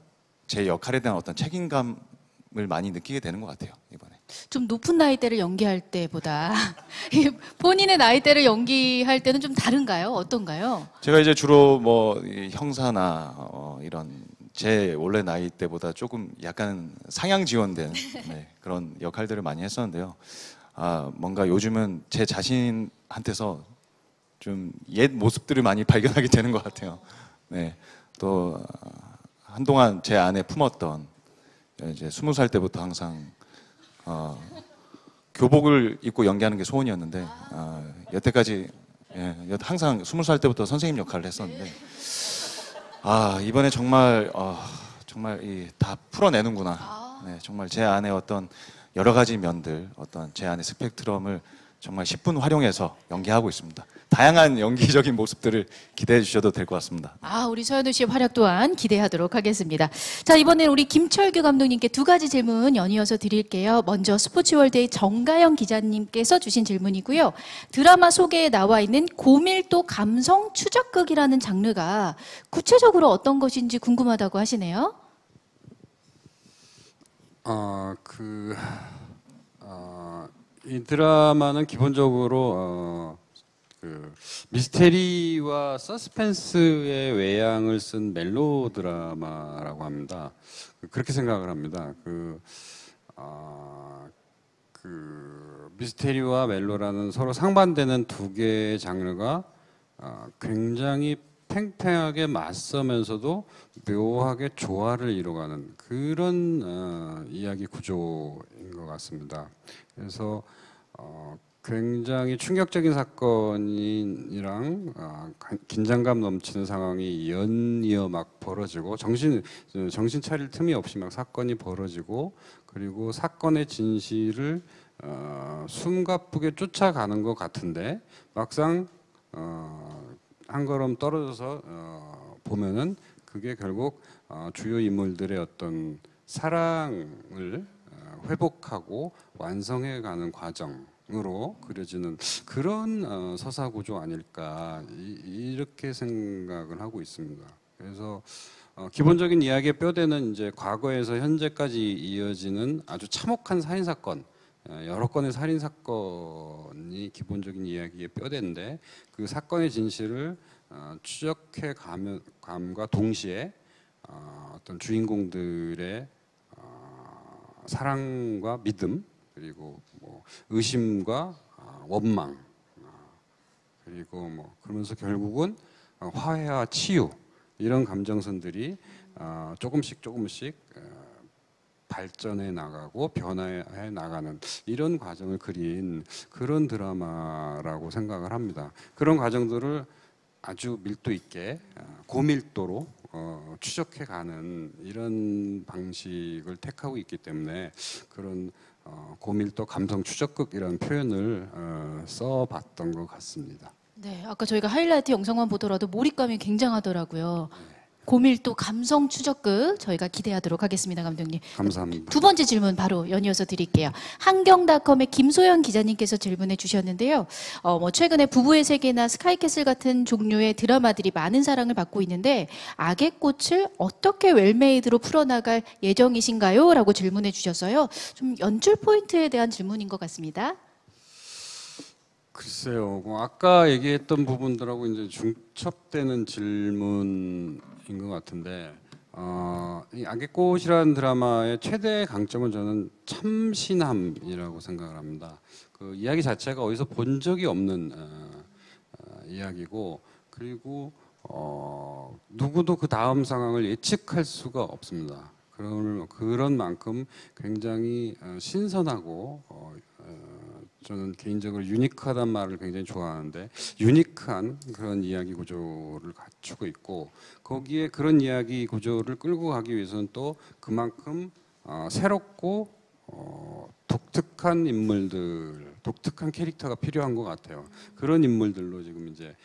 제 역할에 대한 어떤 책임감을 많이 느끼게 되는 것 같아요, 이번에. 좀 높은 나이대를 연기할 때보다 본인의 나이대를 연기할 때는 좀 다른가요? 어떤가요? 제가 이제 주로 뭐 형사나 이런 제 원래 나이 때보다 조금 약간 상향 지원된 그런 역할들을 많이 했었는데요. 뭔가 요즘은 제 자신한테서 좀 옛 모습들을 많이 발견하게 되는 것 같아요. 네, 또 한동안 제 안에 품었던 이제 20살 때부터 항상 교복을 입고 연기하는 게 소원이었는데 여태까지 항상 20살 때부터 선생님 역할을 했었는데 이번에 정말 다 풀어내는구나. 네, 정말 제 안에 어떤 여러 가지 면들, 어떤 제 안의 스펙트럼을 정말 10분 활용해서 연기하고 있습니다. 다양한 연기적인 모습들을 기대해 주셔도 될 것 같습니다. 우리 서현우 씨의 활약 또한 기대하도록 하겠습니다. 자, 이번에는 우리 김철규 감독님께 두 가지 질문 연이어서 드릴게요. 먼저 스포츠월드의 정가영 기자님께서 주신 질문이고요. 드라마 소개에 나와 있는 고밀도 감성 추적극이라는 장르가 구체적으로 어떤 것인지 궁금하다고 하시네요. 이 드라마는 기본적으로 미스테리와 서스펜스의 외양을 쓴 멜로 드라마라고 합니다. 그렇게 생각을 합니다. 미스테리와 멜로라는 서로 상반되는 두 개의 장르가 굉장히 팽팽하게 맞서면서도 묘하게 조화를 이뤄가는 그런 이야기 구조인 것 같습니다. 그래서 굉장히 충격적인 사건이랑 긴장감 넘치는 상황이 연이어 막 벌어지고 정신 차릴 틈이 없이 막 사건이 벌어지고 그리고 사건의 진실을 숨가쁘게 쫓아가는 것 같은데 막상 한 걸음 떨어져서 보면은 그게 결국 주요 인물들의 어떤 사랑을 회복하고 완성해가는 과정으로 그려지는 그런 서사구조 아닐까 이렇게 생각을 하고 있습니다. 그래서 기본적인 이야기의 뼈대는 이제 과거에서 현재까지 이어지는 아주 참혹한 살인 사건, 여러 건의 살인 사건이 기본적인 이야기의 뼈대인데 그 사건의 진실을 추적해 감과 동시에 어떤 주인공들의 사랑과 믿음 그리고 뭐 의심과 원망 그리고 뭐 그러면서 결국은 화해와 치유 이런 감정선들이 조금씩 발전해 나가고 변화해 나가는 이런 과정을 그린 그런 드라마라고 생각을 합니다. 그런 과정들을 아주 밀도 있게 고밀도로 추적해 가는 이런 방식을 택하고 있기 때문에 그런 고밀도 감성 추적극이라는 표현을 써봤던 것 같습니다. 네, 아까 저희가 하이라이트 영상만 보더라도 몰입감이 굉장하더라고요. 고밀도 감성 추적극 저희가 기대하도록 하겠습니다, 감독님. 감사합니다. 두 번째 질문 바로 연이어서 드릴게요. 한경닷컴의 김소연 기자님께서 질문해 주셨는데요. 최근에 부부의 세계나 스카이캐슬 같은 종류의 드라마들이 많은 사랑을 받고 있는데 악의 꽃을 어떻게 웰메이드로 풀어나갈 예정이신가요? 라고 질문해 주셔서요. 좀 연출 포인트에 대한 질문인 것 같습니다. 글쎄요. 아까 얘기했던 부분들하고 이제 중첩되는 질문인 것 같은데 이 악의 꽃이라는 드라마의 최대 강점은 저는 참신함이라고 생각을 합니다. 그 이야기 자체가 어디서 본 적이 없는 이야기고 그리고 누구도 그 다음 상황을 예측할 수가 없습니다. 그런 만큼 굉장히 신선하고 저는 개인적으로 유니크하단 말을 굉장히 좋아하는데 유니크한 그런 이야기 구조를 갖추고 있고 거기에 그런 이야기 구조를 끌고 가기 위해서는 또 그만큼 새롭고 독특한 인물들, 독특한 캐릭터가 필요한 것 같아요. 그런 인물들로 지금 이제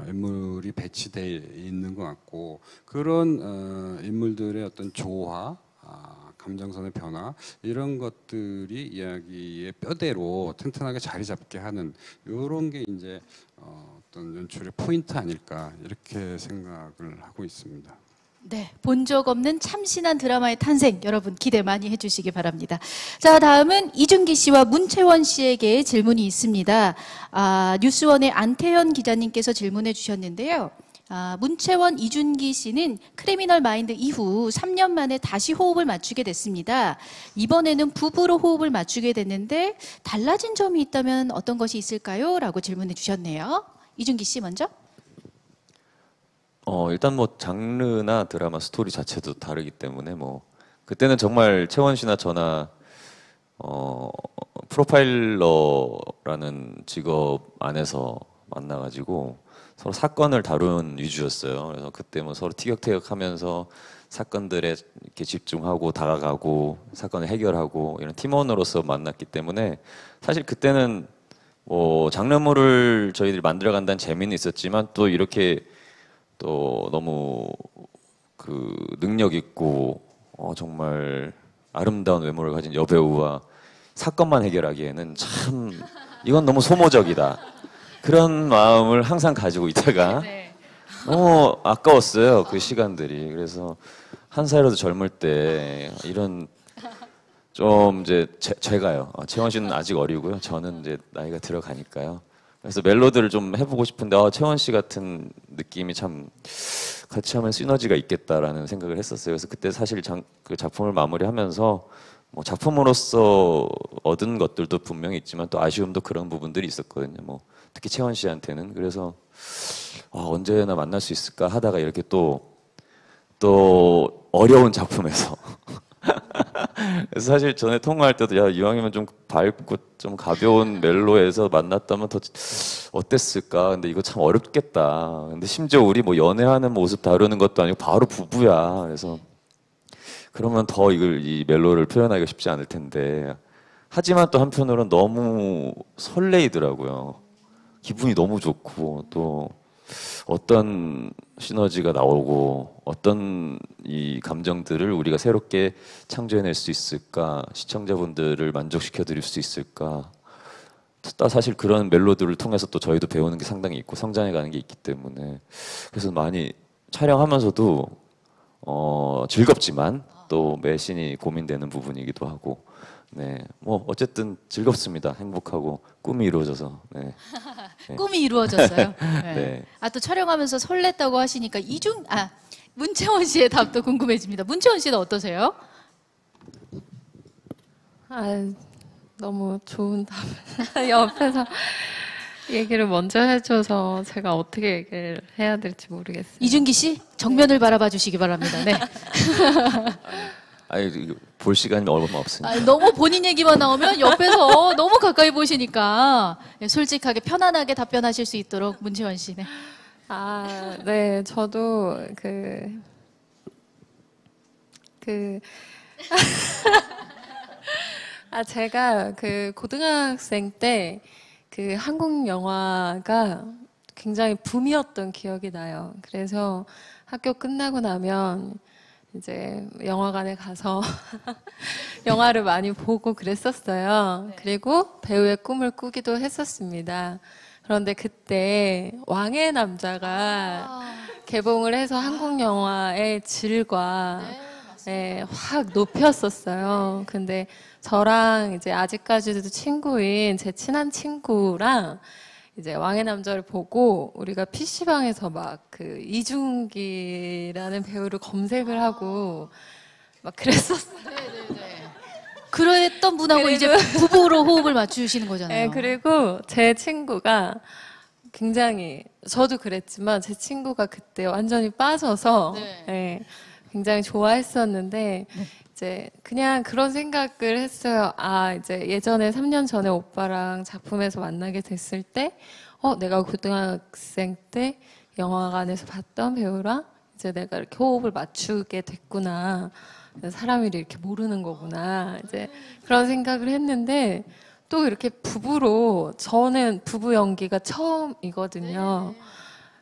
인물이 배치되어 있는 것 같고 그런 인물들의 어떤 조화 감정선의 변화 이런 것들이 이야기의 뼈대로 튼튼하게 자리 잡게 하는 이런 게 이제 어떤 연출의 포인트 아닐까 이렇게 생각을 하고 있습니다. 네, 본 적 없는 참신한 드라마의 탄생 여러분 기대 많이 해주시기 바랍니다. 자, 다음은 이준기 씨와 문채원 씨에게 질문이 있습니다. 뉴스원의 안태현 기자님께서 질문해 주셨는데요. 문채원, 이준기 씨는 크리미널 마인드 이후 3년 만에 다시 호흡을 맞추게 됐습니다. 이번에는 부부로 호흡을 맞추게 됐는데 달라진 점이 있다면 어떤 것이 있을까요? 라고 질문해 주셨네요. 이준기 씨 먼저. 일단 뭐 장르나 드라마 스토리 자체도 다르기 때문에 뭐 그때는 정말 채원 씨나 저나 프로파일러라는 직업 안에서 만나가지고 서로 사건을 다룬 위주였어요. 그래서 그때 뭐 서로 티격태격하면서 사건들에 이렇게 집중하고 다가가고 사건을 해결하고 이런 팀원으로서 만났기 때문에 사실 그때는 뭐 장르물을 저희들이 만들어간다는 재미는 있었지만 또 이렇게 또 너무 그 능력 있고 정말 아름다운 외모를 가진 여배우와 사건만 해결하기에는 참 이건 너무 소모적이다. 그런 마음을 항상 가지고 있다가 너무 아까웠어요. 그 시간들이. 그래서 한 살이라도 젊을 때 이런 좀 이제 제가요. 채원 씨는 아직 어리고요. 저는 이제 나이가 들어가니까요. 그래서 멜로디를 좀 해보고 싶은데 채원 씨 같은 느낌이 참 같이 하면 시너지가 있겠다라는 생각을 했었어요. 그래서 그때 사실 그 작품을 마무리하면서 뭐 작품으로서 얻은 것들도 분명히 있지만 또 아쉬움도 그런 부분들이 있었거든요. 뭐 특히 채원 씨한테는. 그래서 언제나 만날 수 있을까 하다가 이렇게 또 어려운 작품에서 그래서 사실 전에 통화할 때도 야 이왕이면 좀 밝고 좀 가벼운 멜로에서 만났다면 더 어땠을까. 근데 이거 참 어렵겠다. 근데 심지어 우리 뭐 연애하는 모습 다루는 것도 아니고 바로 부부야. 그래서 그러면 더 이 멜로를 표현하기가 쉽지 않을 텐데 하지만 또 한편으로는 너무 설레이더라고요. 기분이 너무 좋고 또 어떤 시너지가 나오고 어떤 이 감정들을 우리가 새롭게 창조해낼 수 있을까, 시청자분들을 만족시켜 드릴 수 있을까. 사실 그런 멜로디를 통해서 또 저희도 배우는 게 상당히 있고 성장해가는 게 있기 때문에 그래서 많이 촬영하면서도 즐겁지만 또 매신이 고민되는 부분이기도 하고 네, 뭐 어쨌든 즐겁습니다. 행복하고 꿈이 이루어져서. 네. 네. 꿈이 이루어졌어요. 네. 네. 또 촬영하면서 설렜다고 하시니까 문채원 씨의 답도 궁금해집니다. 문채원 씨는 어떠세요? 너무 좋은 답. 옆에서 얘기를 먼저 해줘서 제가 어떻게 얘기를 해야 될지 모르겠어요. 이준기 씨 정면을 바라봐 주시기 바랍니다. 네. 볼 시간이 얼마 없으니까. 너무 본인 얘기만 나오면 옆에서 너무 가까이 보시니까 솔직하게 편안하게 답변하실 수 있도록 문채원 씨. 네. 네, 저도 제가 고등학생 때 한국 영화가 굉장히 붐이었던 기억이 나요. 그래서 학교 끝나고 나면 이제 영화관에 가서 영화를 많이 보고 그랬었어요. 그리고 배우의 꿈을 꾸기도 했었습니다. 그런데 그때 왕의 남자가 개봉을 해서 한국 영화의 질과 확 높였었어요. 근데 저랑 이제 아직까지도 친구인 제 친한 친구랑 이제 왕의 남자를 보고 우리가 PC방에서 막 이준기라는 배우를 검색을 하고 막 그랬었어요. 그랬던 분하고 이제 부부로 호흡을 맞추시는 거잖아요. 네, 그리고 제 친구가 굉장히 저도 그랬지만 제 친구가 그때 완전히 빠져서 굉장히 좋아했었는데 이제 그냥 그런 생각을 했어요. 이제 예전에 3년 전에 오빠랑 작품에서 만나게 됐을 때 내가 고등학생 때 영화관에서 봤던 배우랑 이제 내가 이렇게 호흡을 맞추게 됐구나. 사람이 이렇게 모르는 거구나. 이제 그런 생각을 했는데 또 이렇게 부부로 저는 부부 연기가 처음이거든요.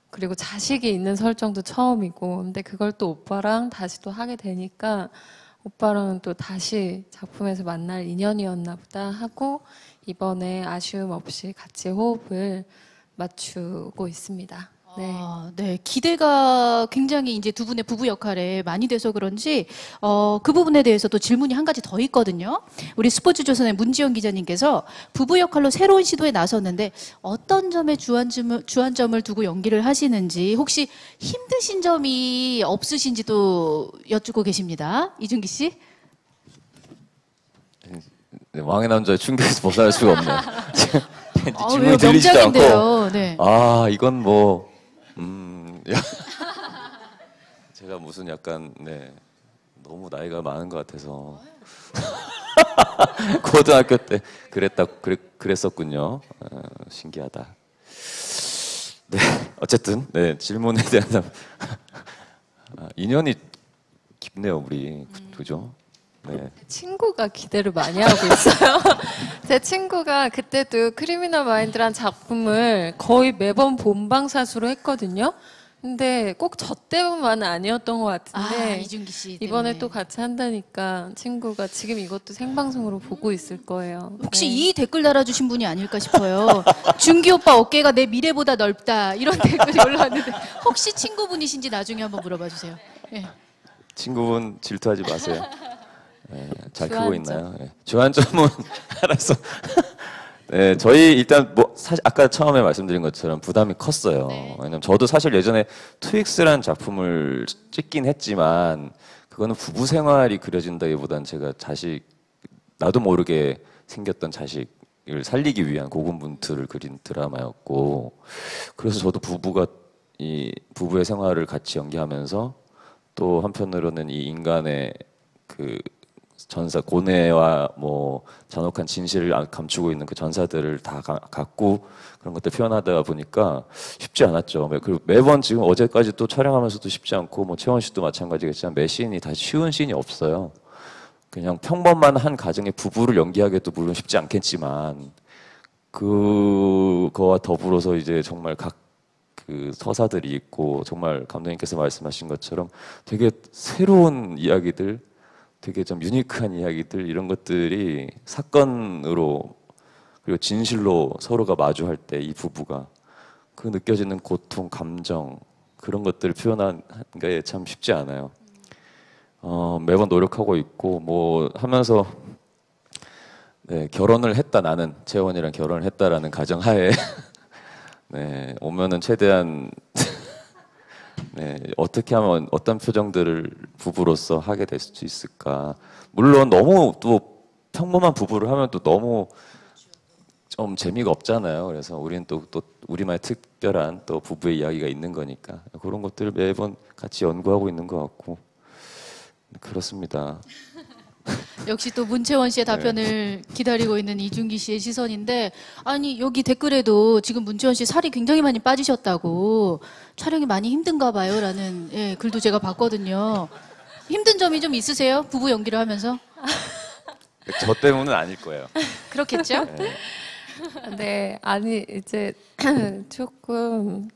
그리고 자식이 있는 설정도 처음이고 근데 그걸 또 오빠랑 다시 또 하게 되니까 오빠랑은 또 다시 작품에서 만날 인연이었나 보다 하고 이번에 아쉬움 없이 같이 호흡을 맞추고 있습니다. 네, 기대가 굉장히 이제 두 분의 부부 역할에 많이 돼서 그런지 그 부분에 대해서 또 질문이 한 가지 더 있거든요. 우리 스포츠조선의 문지영 기자님께서 부부 역할로 새로운 시도에 나섰는데 어떤 점에 주안점을 두고 연기를 하시는지 혹시 힘드신 점이 없으신지도 여쭙고 계십니다. 이준기 씨. 네, 왕의 남자의 충격에서 벗어날 수가 없네요. 질문이 왜요? 들리지도 명작인데요. 않고 네. 이건 뭐 제가 무슨 약간 너무 나이가 많은 것 같아서 고등학교 때 그랬었군요. 신기하다. 네, 어쨌든 질문에 대한 인연이 깊네요, 우리. 그죠? 네. 친구가 기대를 많이 하고 있어요. 제 친구가 그때도 크리미널 마인드란 작품을 거의 매번 본방사수로 했거든요. 근데 꼭 저 때문만은 아니었던 것 같은데 이준기 씨 이번에 또 같이 한다니까 친구가 지금 이것도 생방송으로 보고 있을 거예요. 혹시 이 댓글 달아주신 분이 아닐까 싶어요. 준기 오빠 어깨가 내 미래보다 넓다 이런 댓글이 올라왔는데 혹시 친구분이신지 나중에 한번 물어봐 주세요. 네. 친구분 질투하지 마세요. 잘 크고 주안점. 있나요? 주안점은 알았어. 네, 저희 일단 뭐 사실 아까 처음에 말씀드린 것처럼 부담이 컸어요. 왜냐면 저도 사실 예전에 트윅스라는 작품을 찍긴 했지만 그거는 부부 생활이 그려진다기보단 제가 나도 모르게 생겼던 자식을 살리기 위한 고군분투를 그린 드라마였고, 그래서 저도 이 부부의 생활을 같이 연기하면서 또 한편으로는 이 인간의 그 고뇌와 뭐 잔혹한 진실을 감추고 있는 그 전사들을 다 갖고 그런 것들 표현하다 보니까 쉽지 않았죠. 그리고 매번 지금 어제까지 또 촬영하면서도 쉽지 않고, 뭐 채원 씨도 마찬가지겠지만 매 씬이 다 쉬운 씬이 없어요. 그냥 평범한 한 가정의 부부를 연기하기도 물론 쉽지 않겠지만, 그거와 더불어서 이제 정말 각 그 서사들이 있고, 정말 감독님께서 말씀하신 것처럼 되게 새로운 이야기들, 되게 좀 유니크한 이야기들, 이런 것들이 사건으로 그리고 진실로 서로가 마주할 때 이 부부가 그 느껴지는 고통, 감정, 그런 것들을 표현하는 게 참 쉽지 않아요. 매번 노력하고 있고 뭐 하면서 결혼을 했다, 나는 채원이랑 결혼을 했다라는 가정하에 오면은 최대한 어떻게 하면 어떤 표정들을 부부로서 하게 될 수 있을까. 물론 너무 또 평범한 부부를 하면 또 너무 좀 재미가 없잖아요. 그래서 우리는 또 우리만의 특별한 또 부부의 이야기가 있는 거니까 그런 것들을 매번 같이 연구하고 있는 것 같고 그렇습니다. 역시 또 문채원 씨의 답변을 기다리고 있는 이준기 씨의 시선인데, 아니 여기 댓글에도 지금 문채원 씨 살이 굉장히 많이 빠지셨다고, 촬영이 많이 힘든가 봐요 라는 글도 제가 봤거든요. 힘든 점이 좀 있으세요? 부부 연기를 하면서? 저 때문은 아닐 거예요. 그렇겠죠? 네, 아니 이제 조금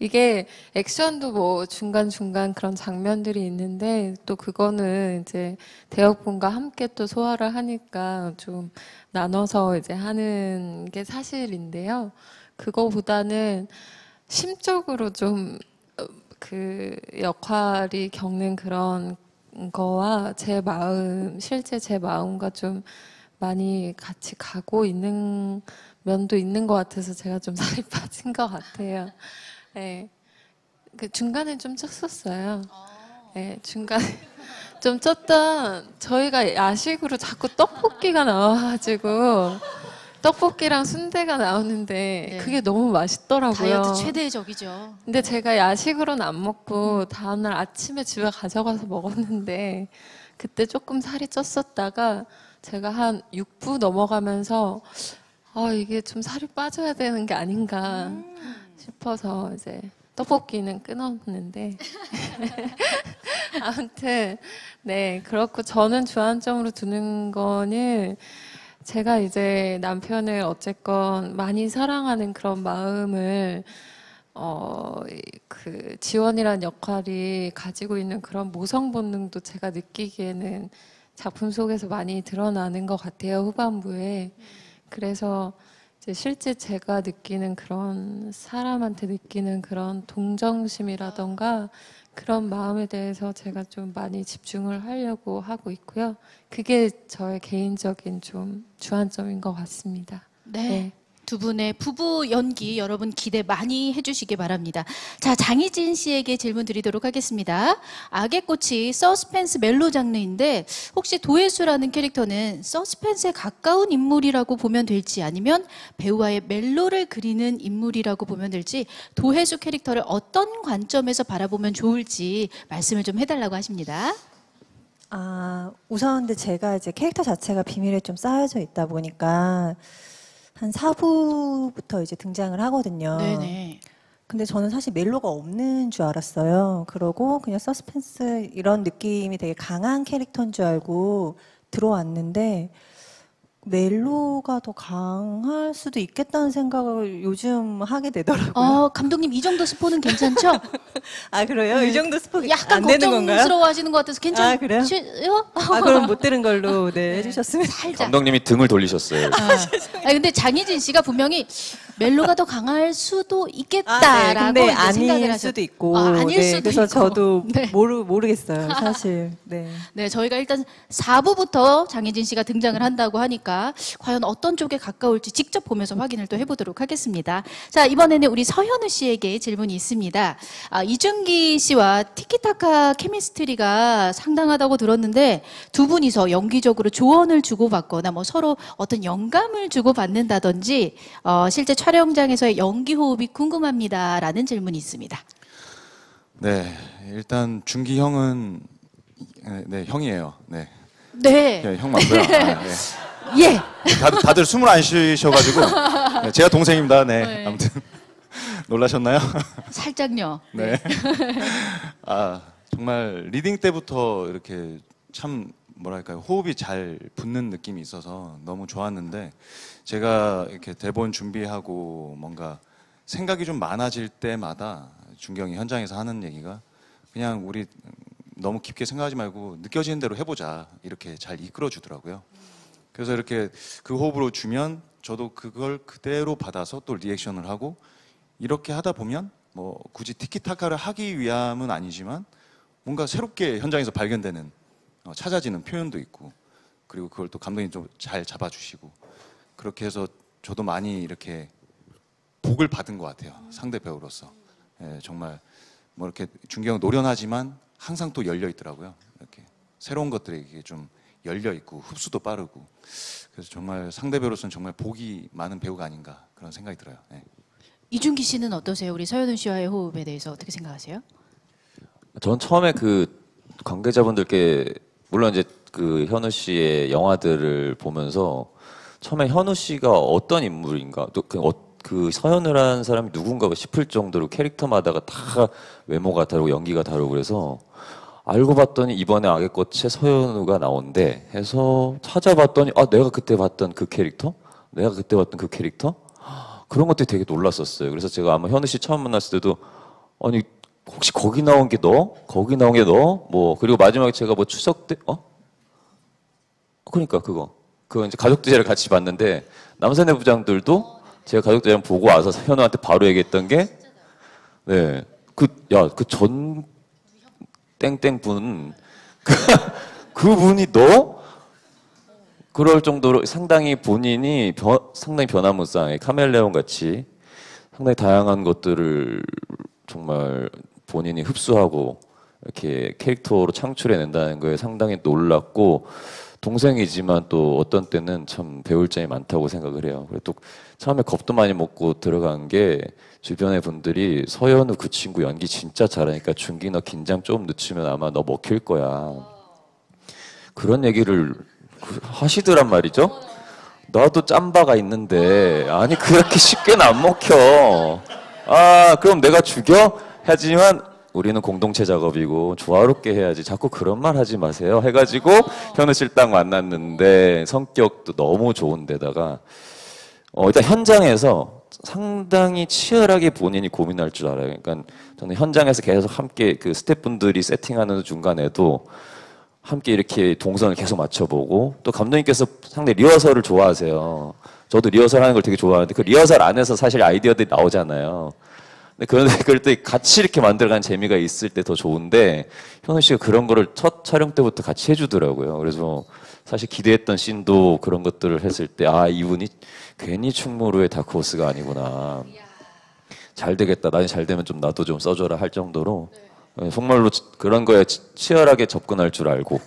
이게 액션도 뭐 중간중간 그런 장면들이 있는데 또 그거는 이제 대역분과 함께 또 소화를 하니까 좀 나눠서 이제 하는 게 사실인데요. 그거보다는 심적으로 좀 그 역할이 겪는 그런 거와 제 마음, 실제 제 마음과 좀 많이 같이 가고 있는 면도 있는 것 같아서 제가 좀 살이 빠진 것 같아요. 네, 그 중간에 좀 쪘었어요. 네, 중간에 좀 쪘던, 저희가 야식으로 자꾸 떡볶이가 나와가지고 떡볶이랑 순대가 나오는데 그게 너무 맛있더라고요. 다이어트 최대적이죠. 근데 제가 야식으로는 안 먹고 다음날 아침에 집에 가져가서 먹었는데 그때 조금 살이 쪘었다가 제가 한 6부 넘어가면서 이게 좀 살이 빠져야 되는 게 아닌가 싶어서 이제 떡볶이는 끊었는데 아무튼 그렇고, 저는 주안점으로 두는 거는 제가 이제 남편을 어쨌건 많이 사랑하는 그런 마음을 그 지원이란 역할이 가지고 있는 그런 모성 본능도 제가 느끼기에는 작품 속에서 많이 드러나는 것 같아요, 후반부에. 그래서 이제 실제 제가 느끼는 그런 사람한테 느끼는 그런 동정심이라던가 그런 마음에 대해서 제가 좀 많이 집중을 하려고 하고 있고요. 그게 저의 개인적인 좀 주안점인 것 같습니다. 네. 두 분의 부부 연기 여러분 기대 많이 해주시기 바랍니다. 자, 장희진 씨에게 질문 드리도록 하겠습니다. 악의 꽃이 서스펜스 멜로 장르인데 혹시 도혜수라는 캐릭터는 서스펜스에 가까운 인물이라고 보면 될지 아니면 배우와의 멜로를 그리는 인물이라고 보면 될지 도혜수 캐릭터를 어떤 관점에서 바라보면 좋을지 말씀을 좀 해달라고 하십니다. 우선 근데 제가 이제 캐릭터 자체가 비밀에 좀 쌓여져 있다 보니까 한 4부부터 이제 등장을 하거든요. 네네. 근데 저는 사실 멜로가 없는 줄 알았어요. 그러고 그냥 서스펜스 이런 느낌이 되게 강한 캐릭터인 줄 알고 들어왔는데 멜로가 더 강할 수도 있겠다는 생각을 요즘 하게 되더라고요. 감독님 이 정도 스포는 괜찮죠? 그래요? 네. 이 정도 스포 약간 안 되는 건가요? 걱정스러워하시는 것 같아서 괜찮아요? 그래요? 그럼 못 들은 걸로 해주셨으면. 살짝. 감독님이 등을 돌리셨어요. 근데 장희진 씨가 분명히 멜로가 더 강할 수도 있겠다라고 근데 이제 생각을 아닐 하셨. 수도 있고. 아닐 수도 그래서 있고. 저도 네. 모르겠어요, 사실. 네. 네, 저희가 일단 4부부터 장희진 씨가 등장을 한다고 하니까 과연 어떤 쪽에 가까울지 직접 보면서 확인을 또 해보도록 하겠습니다. 자, 이번에는 우리 서현우 씨에게 질문이 있습니다. 이준기 씨와 티키타카 케미스트리가 상당하다고 들었는데 두 분이서 연기적으로 조언을 주고받거나 뭐 서로 어떤 영감을 주고받는다든지 실제 촬영장에서의 연기 호흡이 궁금합니다라는 질문이 있습니다. 네, 일단 준기 형은 형이에요. 네. 네. 형 맞고요. 예. 다들 숨을 안 쉬셔가지고 제가 동생입니다. 네. 아무튼 놀라셨나요? 살짝요. 네. 정말 리딩 때부터 이렇게 참 뭐랄까요, 호흡이 잘 붙는 느낌이 있어서 너무 좋았는데, 제가 이렇게 대본 준비하고 뭔가 생각이 좀 많아질 때마다 준경이 현장에서 하는 얘기가 그냥 우리 너무 깊게 생각하지 말고 느껴지는 대로 해보자, 이렇게 잘 이끌어 주더라고요. 그래서 이렇게 그 호흡으로 주면 저도 그걸 그대로 받아서 또 리액션을 하고, 이렇게 하다 보면 뭐 굳이 티키타카를 하기 위함은 아니지만 뭔가 새롭게 현장에서 발견되는 찾아지는 표현도 있고, 그리고 그걸 또 감독님 좀 잘 잡아주시고, 그렇게 해서 저도 많이 이렇게 복을 받은 것 같아요, 상대 배우로서. 정말 뭐 이렇게 준경 노련하지만 항상 또 열려 있더라고요. 이렇게 새로운 것들에 좀 열려 있고 흡수도 빠르고, 그래서 정말 상대 배우로서는 정말 복이 많은 배우가 아닌가 그런 생각이 들어요. 이준기 씨는 어떠세요? 우리 서현우 씨와의 호흡에 대해서 어떻게 생각하세요? 전 처음에 그 관계자분들께, 물론 이제 그 현우 씨의 영화들을 보면서 처음에 현우 씨가 어떤 인물인가, 또 그 서현우라는 사람이 누군가 싶을 정도로 캐릭터마다가 다 외모가 다르고 연기가 다르고, 그래서 알고 봤더니 이번에 악의 꽃에 서현우가 나온대 해서 찾아봤더니 내가 그때 봤던 그 캐릭터? 내가 그때 봤던 그 캐릭터? 그런 것들이 되게 놀랐었어요. 그래서 제가 아마 현우 씨 처음 만났을 때도 아니 혹시 거기 나온 게 너? 거기 나온 게 너? 뭐 그리고 마지막에 제가 뭐 추석 때 그러니까 그거 이제 가족들이랑 같이 봤는데 남산의 부장들도 제가 가족들이랑 보고 와서 현우한테 바로 얘기했던 게 그 전 땡땡 분 그분이 너? 그럴 정도로 상당히 본인이 상당히 변화무쌍해, 카멜레온 같이 상당히 다양한 것들을 정말 본인이 흡수하고 이렇게 캐릭터로 창출해낸다는 거에 상당히 놀랐고, 동생이지만 또 어떤 때는 참 배울 점이 많다고 생각을 해요. 그리고 또 처음에 겁도 많이 먹고 들어간 게 주변의 분들이 서현우 그 친구 연기 진짜 잘하니까 준기 너 긴장 좀 늦추면 아마 너 먹힐 거야, 그런 얘기를 하시더란 말이죠. 나도 짬바가 있는데 아니 그렇게 쉽게는 안 먹혀. 그럼 내가 죽여? 하지만 우리는 공동체 작업이고 조화롭게 해야지, 자꾸 그런 말 하지 마세요 해가지고 현우 씨를 딱 만났는데 성격도 너무 좋은데다가 일단 현장에서 상당히 치열하게 본인이 고민할 줄 알아요. 그러니까 저는 현장에서 계속 함께 그 스태프분들이 세팅하는 중간에도 함께 이렇게 동선을 계속 맞춰보고, 또 감독님께서 상당히 리허설을 좋아하세요. 저도 리허설 하는 걸 되게 좋아하는데 그 리허설 안에서 사실 아이디어들이 나오잖아요. 근데 그럴 때 같이 이렇게 만들어가는 재미가 있을 때 더 좋은데 현우 씨가 그런 거를 첫 촬영 때부터 같이 해주더라고요. 그래서 사실 기대했던 씬도 그런 것들을 했을 때 아, 이분이 괜히 충무로의 다크호스가 아니구나. 잘 되겠다. 나중에 잘 되면 좀 나도 좀 써줘라 할 정도로 정말로 그런 거에 치열하게 접근할 줄 알고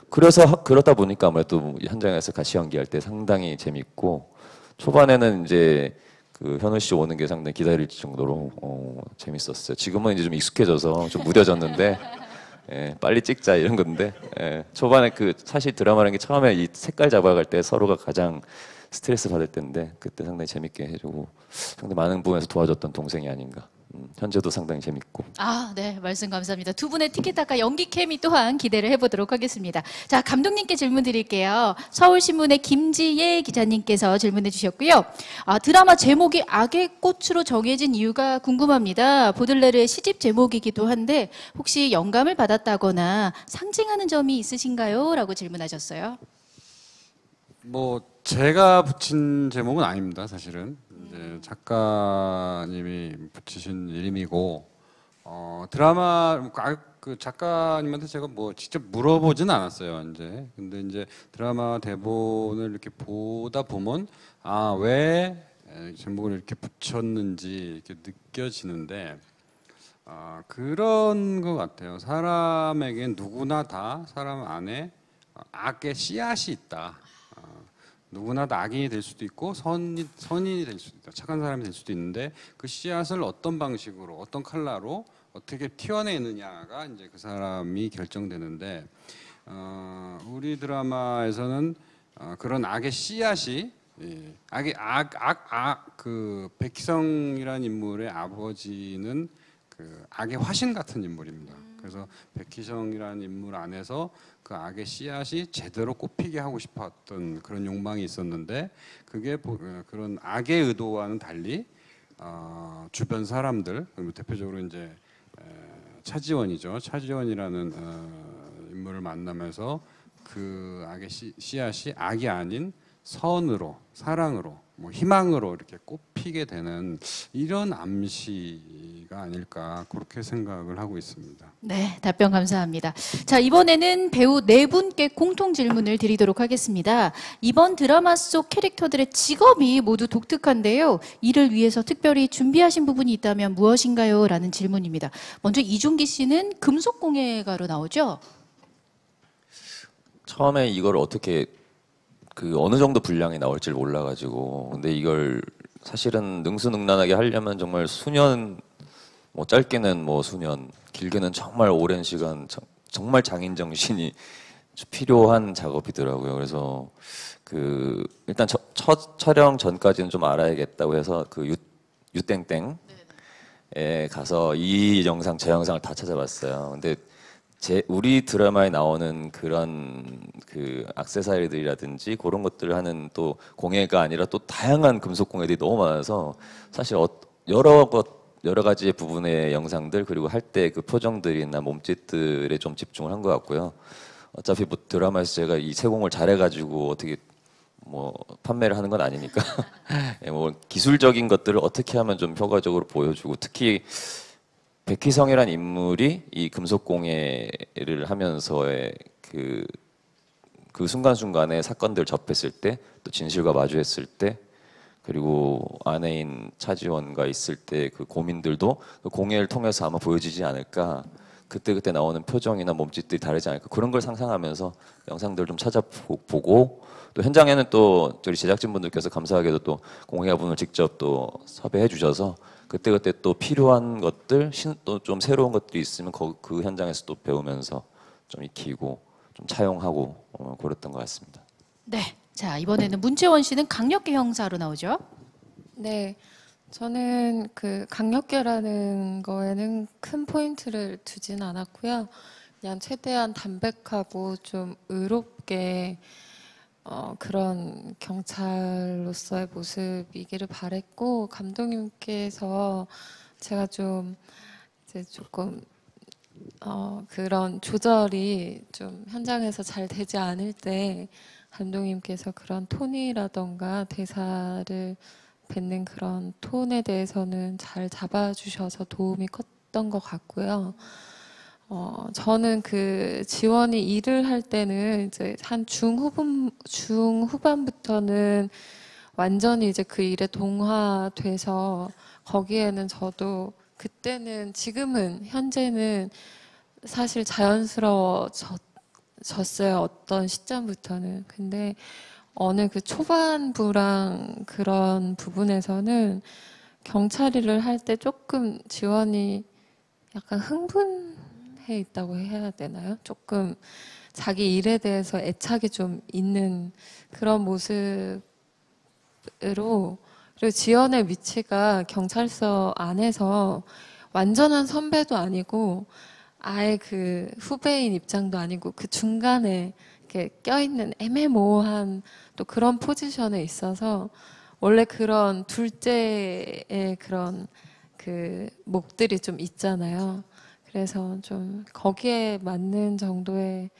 그래서 그러다 보니까 아무래도 현장에서 같이 연기할 때 상당히 재밌고 초반에는 이제 그 현우 씨 오는 게 상당히 기다릴 정도로 재밌었어요. 지금은 이제 좀 익숙해져서 좀 무뎌졌는데 예, 빨리 찍자 이런 건데 예, 초반에 그 사실 드라마라는 게 처음에 이 색깔 잡아갈 때 서로가 가장 스트레스 받을 때인데 그때 상당히 재밌게 해주고 상당히 많은 부분에서 도와줬던 동생이 아닌가. 현재도 상당히 재밌고. 아, 네, 말씀 감사합니다. 두 분의 티키타카 연기 케미 또한 기대를 해보도록 하겠습니다. 자, 감독님께 질문 드릴게요. 서울신문의 김지예 기자님께서 질문해 주셨고요. 드라마 제목이 악의 꽃으로 정해진 이유가 궁금합니다. 보들레르의 시집 제목이기도 한데 혹시 영감을 받았다거나 상징하는 점이 있으신가요? 라고 질문하셨어요. 뭐 제가 붙인 제목은 아닙니다, 사실은. 이제 작가님이 붙이신 이름이고 드라마 그 작가님한테 제가 뭐 직접 물어보진 않았어요, 이제. 근데 이제 드라마 대본을 이렇게 보다 보면 아, 왜 제목을 이렇게 붙였는지 이렇게 느껴지는데 그런 것 같아요. 사람에겐 누구나 다 사람 안에 악의 씨앗이 있다. 누구나 다 악인이 될 수도 있고 선인이 될 수도 있다. 착한 사람이 될 수도 있는데 그 씨앗을 어떤 방식으로 어떤 컬러로 어떻게 튀어내느냐가 이제 그 사람이 결정되는데 우리 드라마에서는 그런 악의 씨앗이 그 백희성이라는 인물의 아버지는 그 악의 화신 같은 인물입니다. 그래서 백희성이라는 인물 안에서 그 악의 씨앗이 제대로 꽃피게 하고 싶었던 그런 욕망이 있었는데 그게 그런 악의 의도와는 달리 주변 사람들, 대표적으로 이제 차지원이죠. 차지원이라는 인물을 만나면서 그 악의 씨앗이 악이 아닌 선으로, 사랑으로, 뭐 희망으로 이렇게 꽃피게 되는 이런 암시가 아닐까 그렇게 생각을 하고 있습니다. 네, 답변 감사합니다. 자, 이번에는 배우 네 분께 공통 질문을 드리도록 하겠습니다. 이번 드라마 속 캐릭터들의 직업이 모두 독특한데요. 이를 위해서 특별히 준비하신 부분이 있다면 무엇인가요? 라는 질문입니다. 먼저 이준기 씨는 금속공예가로 나오죠? 처음에 이걸 어떻게 그 어느 정도 분량이 나올지 몰라가지고 근데 이걸 사실은 능수능란하게 하려면 정말 수년 뭐 짧게는 뭐 수년 길게는 정말 오랜 시간 정말 장인 정신이 필요한 작업이더라고요. 그래서 그 일단 첫 촬영 전까지는 좀 알아야겠다고 해서 그 유땡땡에 가서 이 영상 제 영상을 다 찾아봤어요. 근데 우리 드라마에 나오는 그런 그 액세서리들이라든지 그런 것들을 하는 또 공예가 아니라 또 다양한 금속 공예들이 너무 많아서 사실 여러 가지의 부분의 영상들 그리고 할 때 그 표정들이나 몸짓들에 좀 집중을 한 것 같고요. 어차피 뭐 드라마에서 제가 이 세공을 잘해가지고 어떻게 뭐 판매를 하는 건 아니니까 뭐 기술적인 것들을 어떻게 하면 좀 효과적으로 보여주고 특히 백희성이란 인물이 이 금속공예를 하면서의 그 순간순간에 사건들을 접했을 때 또 진실과 마주했을 때 그리고 아내인 차지원과 있을 때 그 고민들도 그 공예를 통해서 아마 보여지지 않을까 그때 나오는 표정이나 몸짓들이 다르지 않을까 그런 걸 상상하면서 영상들 좀 찾아보고 또 현장에는 또 저희 제작진분들께서 감사하게도 또 공예가분을 직접 또 섭외해 주셔서 그때 또 필요한 것들 또 좀 새로운 것들이 있으면 그 현장에서 또 배우면서 좀 익히고 좀 차용하고 그랬던 것 같습니다. 네, 자 이번에는 문채원 씨는 강력계 형사로 나오죠? 네, 저는 그 강력계라는 거에는 큰 포인트를 두진 않았고요. 그냥 최대한 담백하고 좀 의롭게 그런 경찰로서의 모습이기를 바랬고 감독님께서 제가 좀 이제 조금 그런 조절이 좀 현장에서 잘 되지 않을 때 감독님께서 그런 톤이라던가 대사를 뱉는 그런 톤에 대해서는 잘 잡아주셔서 도움이 컸던 것 같고요. 저는 그 지원이 일을 할 때는 이제 한 중후반부터는 완전히 이제 그 일에 동화돼서 거기에는 저도 그때는 지금은 현재는 사실 자연스러워졌어요. 어떤 시점부터는. 근데 어느 그 초반부랑 그런 부분에서는 경찰 일을 할 때 조금 지원이 약간 흥분해 있다고 해야 되나요? 조금 자기 일에 대해서 애착이 좀 있는 그런 모습으로, 그리고 지연의 위치가 경찰서 안에서 완전한 선배도 아니고 아예 그 후배인 입장도 아니고 그 중간에 이렇게 껴있는 애매모호한 또 그런 포지션에 있어서 원래 그런 둘째의 그런 그 목들이 좀 있잖아요. 그래서 좀 거기에 맞는 정도의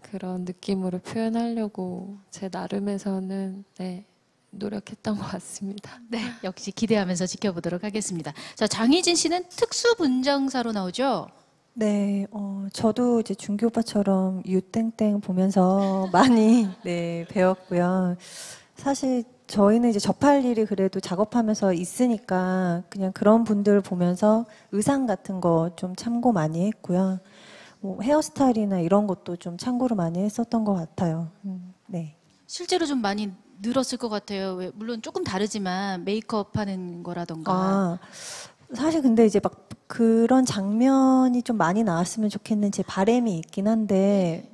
그런 느낌으로 표현하려고 제 나름에서는 네, 노력했던 것 같습니다. 네, 역시 기대하면서 지켜보도록 하겠습니다. 자, 장희진 씨는 특수 분장사로 나오죠? 네, 저도 이제 준규 오빠처럼 유땡땡 보면서 많이 네, 배웠고요. 사실 저희는 이제 접할 일이 그래도 작업하면서 있으니까 그냥 그런 분들 보면서 의상 같은 거 좀 참고 많이 했고요. 뭐 헤어스타일이나 이런 것도 좀 참고를 많이 했었던 것 같아요. 네. 실제로 좀 많이 늘었을 것 같아요. 물론 조금 다르지만 메이크업 하는 거라던가. 사실 근데 이제 막 그런 장면이 좀 많이 나왔으면 좋겠는 제 바람이 있긴 한데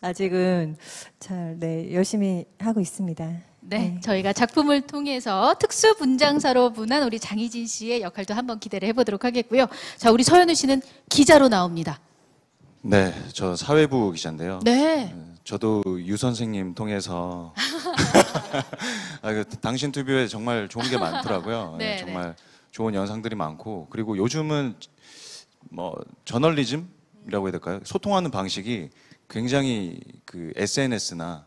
아직은 잘 네, 열심히 하고 있습니다. 네, 저희가 작품을 통해서 특수 분장사로 분한 우리 장희진 씨의 역할도 한번 기대를 해보도록 하겠고요. 자, 우리 서현우 씨는 기자로 나옵니다. 네, 저 사회부 기자인데요. 네. 저도 유 선생님 통해서 당신 투뷰에 정말 좋은 게 많더라고요. 네, 정말 좋은 영상들이 많고, 그리고 요즘은 뭐 저널리즘이라고 해야 될까요? 소통하는 방식이 굉장히 그 SNS나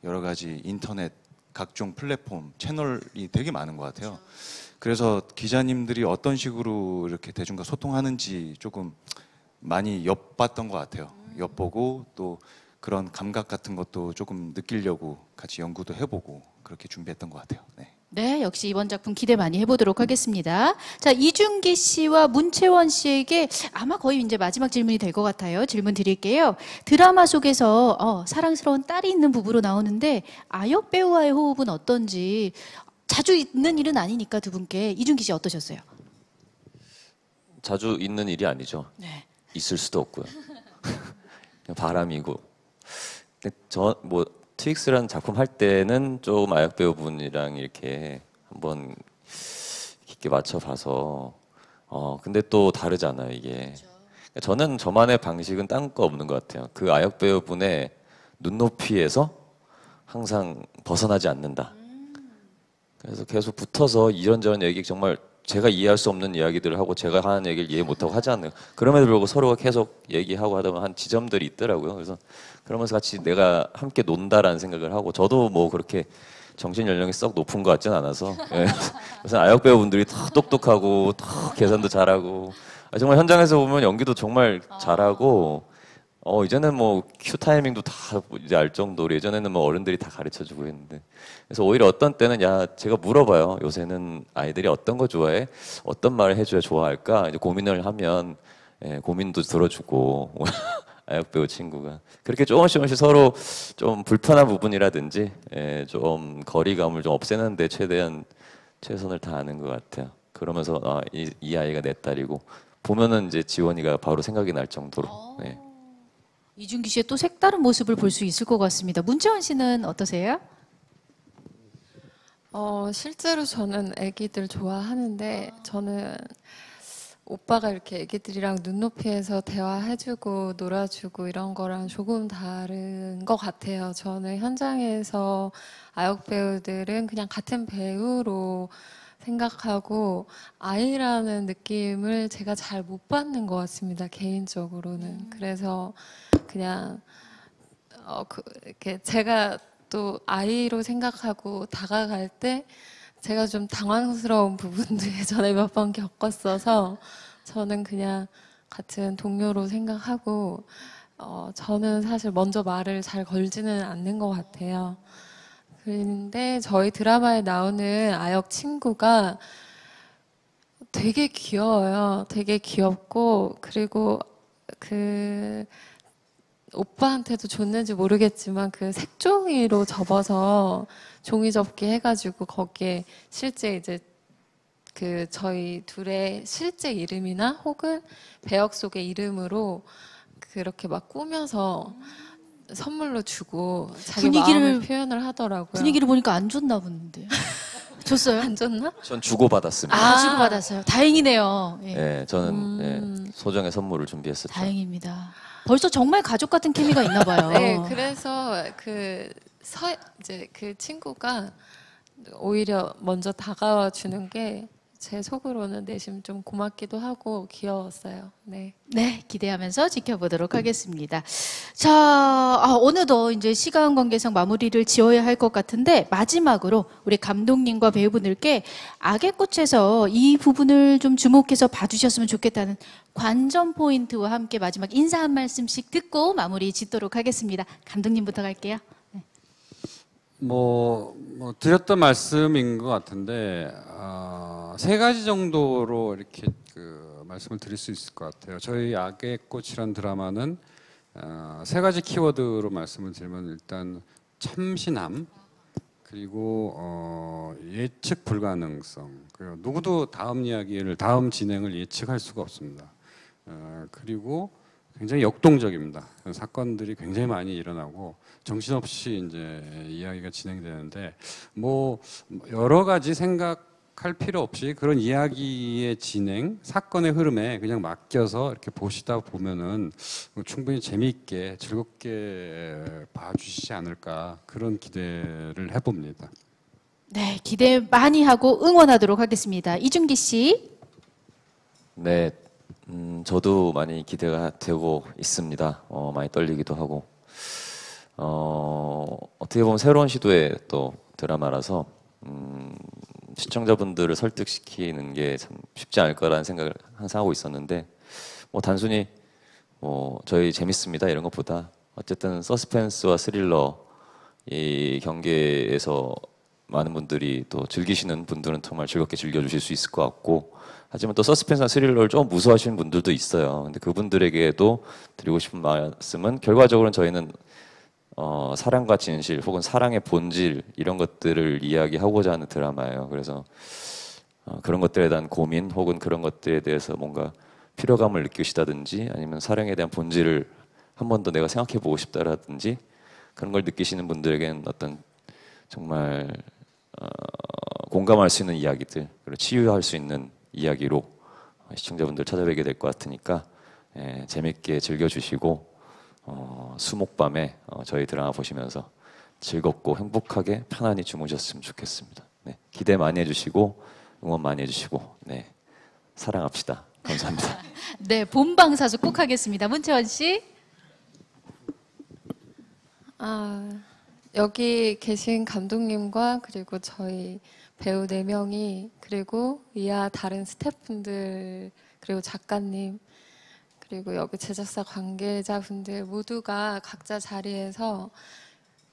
여러 가지 인터넷 각종 플랫폼 채널이 되게 많은 것 같아요. 그래서 기자님들이 어떤 식으로 이렇게 대중과 소통하는지 조금 많이 엿봤던 것 같아요. 엿보고 또 그런 감각 같은 것도 조금 느끼려고 같이 연구도 해보고 그렇게 준비했던 것 같아요. 네. 네, 역시 이번 작품 기대 많이 해보도록 하겠습니다. 자, 이준기 씨와 문채원 씨에게 아마 거의 이제 마지막 질문이 될 것 같아요. 질문 드릴게요. 드라마 속에서 사랑스러운 딸이 있는 부부로 나오는데 아역 배우와의 호흡은 어떤지 자주 있는 일은 아니니까 두 분께 이준기 씨 어떠셨어요? 자주 있는 일이 아니죠. 네. 있을 수도 없고요. 그냥 바람이고. 근데 뭐 트윅스라는 작품 할 때는 좀 아역 배우분이랑 이렇게 한번 깊게 맞춰봐서 근데 또 다르잖아요 이게. 그렇죠. 저는 저만의 방식은 딴 거 없는 것 같아요. 그 아역 배우분의 눈높이에서 항상 벗어나지 않는다. 그래서 계속 붙어서 이런저런 얘기 정말 제가 이해할 수 없는 이야기들을 하고 제가 하는 얘기를 이해 못하고 하지 않는, 그럼에도 불구하고 서로가 계속 얘기하고 하다 보면 한 지점들이 있더라고요. 그래서 그러면서 같이 내가 함께 논다라는 생각을 하고, 저도 뭐 그렇게 정신 연령이 썩 높은 것 같진 않아서 그래서 아역 배우분들이 더 똑똑하고 더 계산도 잘하고 정말 현장에서 보면 연기도 정말 잘하고 이제는 뭐 큐 타이밍도 다 이제 알 정도로, 예전에는 뭐 어른들이 다 가르쳐주고 했는데, 그래서 오히려 어떤 때는 제가 물어봐요. 요새는 아이들이 어떤 거 좋아해? 어떤 말을 해줘야 좋아할까? 이제 고민을 하면 고민도 들어주고 아역 배우 친구가 그렇게 조금씩 서로 좀 불편한 부분이라든지 좀 거리감을 좀 없애는데 최대한 최선을 다하는 것 같아요. 그러면서 이 아이가 내 딸이고 보면은 이제 지원이가 바로 생각이 날 정도로. 네. 이준기 씨의 또 색다른 모습을 볼 수 있을 것 같습니다. 문채원 씨는 어떠세요? 실제로 저는 애기들 좋아하는데 저는 오빠가 이렇게 애기들이랑 눈높이에서 대화해주고 놀아주고 이런 거랑 조금 다른 것 같아요. 저는 현장에서 아역 배우들은 그냥 같은 배우로 생각하고 아이라는 느낌을 제가 잘 못 받는 것 같습니다. 개인적으로는. 그래서 그냥 이렇게 제가 또 아이로 생각하고 다가갈 때 제가 좀 당황스러운 부분도 예전에 몇 번 겪었어서 저는 그냥 같은 동료로 생각하고 저는 사실 먼저 말을 잘 걸지는 않는 것 같아요. 그런데 저희 드라마에 나오는 아역 친구가 되게 귀여워요. 되게 귀엽고 그리고 그 오빠한테도 줬는지 모르겠지만 그 색종이로 접어서 종이 접기 해가지고 거기에 실제 이제 그 저희 둘의 실제 이름이나 혹은 배역 속의 이름으로 그렇게 막 꾸며서 선물로 주고 자기 마음을 표현을 하더라고요. 분위기를 보니까 안 줬나 본데. 줬어요? 안 줬나? 전 주고받았습니다. 주고받았어요. 다행이네요. 예. 네, 저는 예, 소정의 선물을 준비했었죠. 다행입니다. 벌써 정말 가족 같은 케미가 있나 봐요. 네, 그래서 이제 그 친구가 오히려 먼저 다가와 주는 게 제 속으로는 내심 좀 고맙기도 하고 귀여웠어요. 네. 네, 기대하면서 지켜보도록 하겠습니다. 자, 어느덧 이제 시간 관계상 마무리를 지어야 할 것 같은데 마지막으로 우리 감독님과 배우분들께 악의 꽃에서 이 부분을 좀 주목해서 봐주셨으면 좋겠다는 관전 포인트와 함께 마지막 인사 한 말씀씩 듣고 마무리 짓도록 하겠습니다. 감독님부터 갈게요. 네. 뭐 드렸던 말씀인 것 같은데 세 가지 정도로 이렇게 말씀을 드릴 수 있을 것 같아요. 저희 악의 꽃이란 드라마는 세 가지 키워드로 말씀을 드리면 일단 참신함, 그리고 예측 불가능성, 그리고 누구도 다음 이야기를, 다음 진행을 예측할 수가 없습니다. 그리고 굉장히 역동적입니다. 사건들이 굉장히 많이 일어나고 정신없이 이제 이야기가 진행되는데 뭐 여러 가지 생각할 필요 없이 그런 이야기의 진행, 사건의 흐름에 그냥 맡겨서 이렇게 보시다 보면은 충분히 재미있게 즐겁게 봐주시지 않을까, 그런 기대를 해봅니다. 네, 기대 많이 하고 응원하도록 하겠습니다. 이준기 씨. 네, 저도 많이 기대가 되고 있습니다. 많이 떨리기도 하고 어떻게 보면 새로운 시도의 또 드라마라서 시청자분들을 설득시키는 게 참 쉽지 않을 거라는 생각을 항상 하고 있었는데 뭐 단순히 저희 재밌습니다 이런 것보다 어쨌든 서스펜스와 스릴러 이 경계에서 많은 분들이 또 즐기시는 분들은 정말 즐겁게 즐겨주실 수 있을 것 같고, 하지만 또 서스펜스나 스릴러를 좀 무서워하시는 분들도 있어요. 근데 그분들에게도 드리고 싶은 말씀은 결과적으로는 저희는 사랑과 진실 혹은 사랑의 본질 이런 것들을 이야기하고자 하는 드라마예요. 그래서 그런 것들에 대한 고민 혹은 그런 것들에 대해서 뭔가 피로감을 느끼시다든지 아니면 사랑에 대한 본질을 한 번 더 내가 생각해 보고 싶다라든지 그런 걸 느끼시는 분들에게는 어떤 정말 공감할 수 있는 이야기들, 그리고 치유할 수 있는 이야기로 시청자분들 찾아뵙게 될 것 같으니까 재밌게 즐겨주시고 수목밤에 저희 드라마 보시면서 즐겁고 행복하게 편안히 주무셨으면 좋겠습니다. 네, 기대 많이 해주시고 응원 많이 해주시고 네, 사랑합시다. 감사합니다. 네, 본방사수 꼭 하겠습니다. 문채원 씨. 여기 계신 감독님과 그리고 저희 배우 4명이 그리고 이하 다른 스태프분들 그리고 작가님 그리고 여기 제작사 관계자분들 모두가 각자 자리에서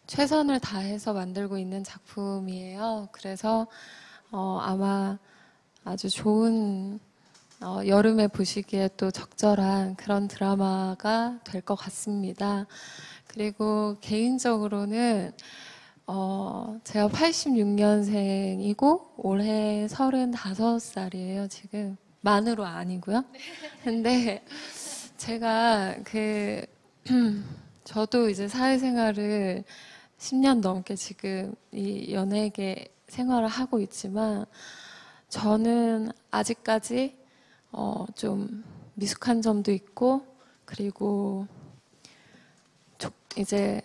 최선을 다해서 만들고 있는 작품이에요. 그래서 아마 아주 좋은 여름에 보시기에 또 적절한 그런 드라마가 될 것 같습니다. 그리고 개인적으로는 제가 86년생이고 올해 35살이에요. 지금 만으로 아니고요. 근데 제가 저도 이제 사회생활을 10년 넘게 지금 이 연예계 생활을 하고 있지만 저는 아직까지 좀 미숙한 점도 있고 그리고 이제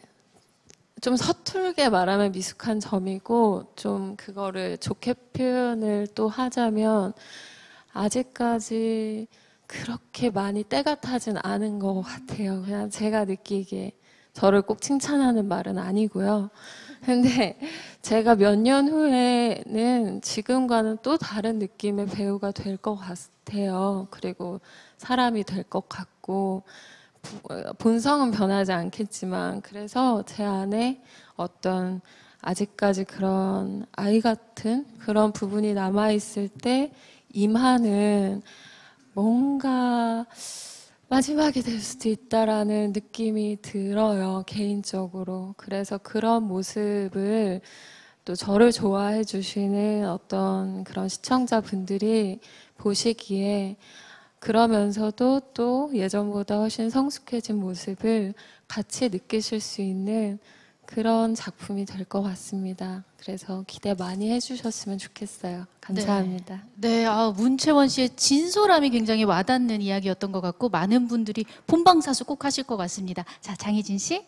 좀 서툴게 말하면 미숙한 점이고 좀 그거를 좋게 표현을 또 하자면 아직까지 그렇게 많이 때가 타진 않은 것 같아요. 그냥 제가 느끼기에 저를 꼭 칭찬하는 말은 아니고요. 근데 제가 몇 년 후에는 지금과는 또 다른 느낌의 배우가 될 것 같아요. 그리고 사람이 될 것 같고 본성은 변하지 않겠지만 그래서 제 안에 어떤 아직까지 그런 아이 같은 그런 부분이 남아있을 때 임하는 뭔가 마지막이 될 수도 있다라는 느낌이 들어요, 개인적으로. 그래서 그런 모습을 또 저를 좋아해 주시는 어떤 그런 시청자분들이 보시기에 그러면서도 또 예전보다 훨씬 성숙해진 모습을 같이 느끼실 수 있는 그런 작품이 될 것 같습니다. 그래서 기대 많이 해주셨으면 좋겠어요. 감사합니다. 네, 문채원 씨의 진솔함이 굉장히 와닿는 이야기였던 것 같고 많은 분들이 본방사수 꼭 하실 것 같습니다. 자, 장희진 씨.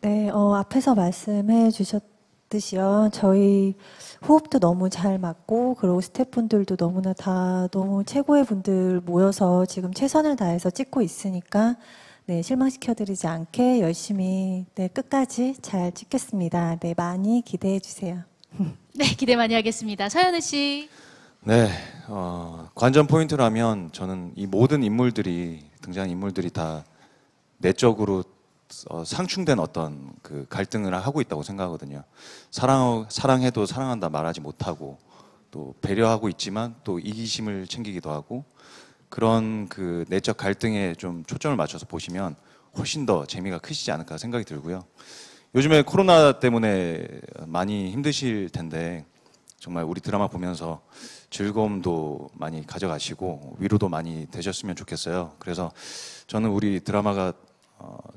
네, 앞에서 말씀해 주셨듯이요. 저희 호흡도 너무 잘 맞고 그리고 스태프분들도 너무나 다 너무 최고의 분들 모여서 지금 최선을 다해서 찍고 있으니까 네, 실망시켜드리지 않게 열심히 네, 끝까지 잘 찍겠습니다. 네, 많이 기대해 주세요. 네, 기대 많이 하겠습니다. 서현우 씨. 네, 관전 포인트라면 저는 이 모든 인물들이 등장한 인물들이 다 내적으로 상충된 어떤 그 갈등을 하고 있다고 생각하거든요. 사랑해도 사랑한다 말하지 못하고 또 배려하고 있지만 또 이기심을 챙기기도 하고 그런 그 내적 갈등에 좀 초점을 맞춰서 보시면 훨씬 더 재미가 크시지 않을까 생각이 들고요. 요즘에 코로나 때문에 많이 힘드실 텐데 정말 우리 드라마 보면서 즐거움도 많이 가져가시고 위로도 많이 되셨으면 좋겠어요. 그래서 저는 우리 드라마가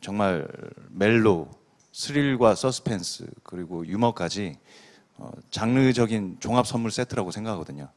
정말 멜로, 스릴과 서스펜스 그리고 유머까지 장르적인 종합 선물 세트라고 생각하거든요.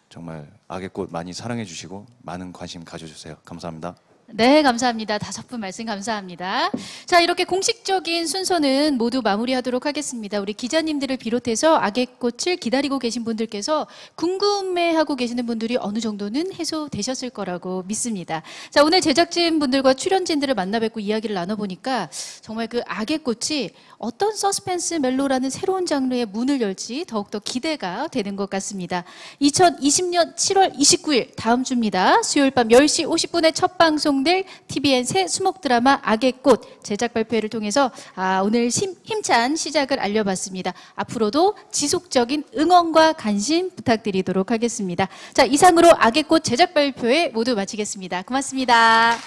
정말 악의 꽃 많이 사랑해 주시고 많은 관심 가져주세요. 감사합니다. 네, 감사합니다. 5분 말씀 감사합니다. 자, 이렇게 공식적인 순서는 모두 마무리하도록 하겠습니다. 우리 기자님들을 비롯해서 악의 꽃을 기다리고 계신 분들께서 궁금해하고 계시는 분들이 어느 정도는 해소되셨을 거라고 믿습니다. 자, 오늘 제작진 분들과 출연진들을 만나 뵙고 이야기를 나눠보니까 정말 그 악의 꽃이 어떤 서스펜스 멜로라는 새로운 장르의 문을 열지 더욱더 기대가 되는 것 같습니다. 2020년 7월 29일 다음 주입니다. 수요일 밤 10시 50분에 첫 방송될 TVN 새 수목 드라마 악의 꽃 제작 발표회를 통해서 오늘 힘찬 시작을 알려봤습니다. 앞으로도 지속적인 응원과 관심 부탁드리도록 하겠습니다. 자, 이상으로 악의 꽃 제작 발표회 모두 마치겠습니다. 고맙습니다.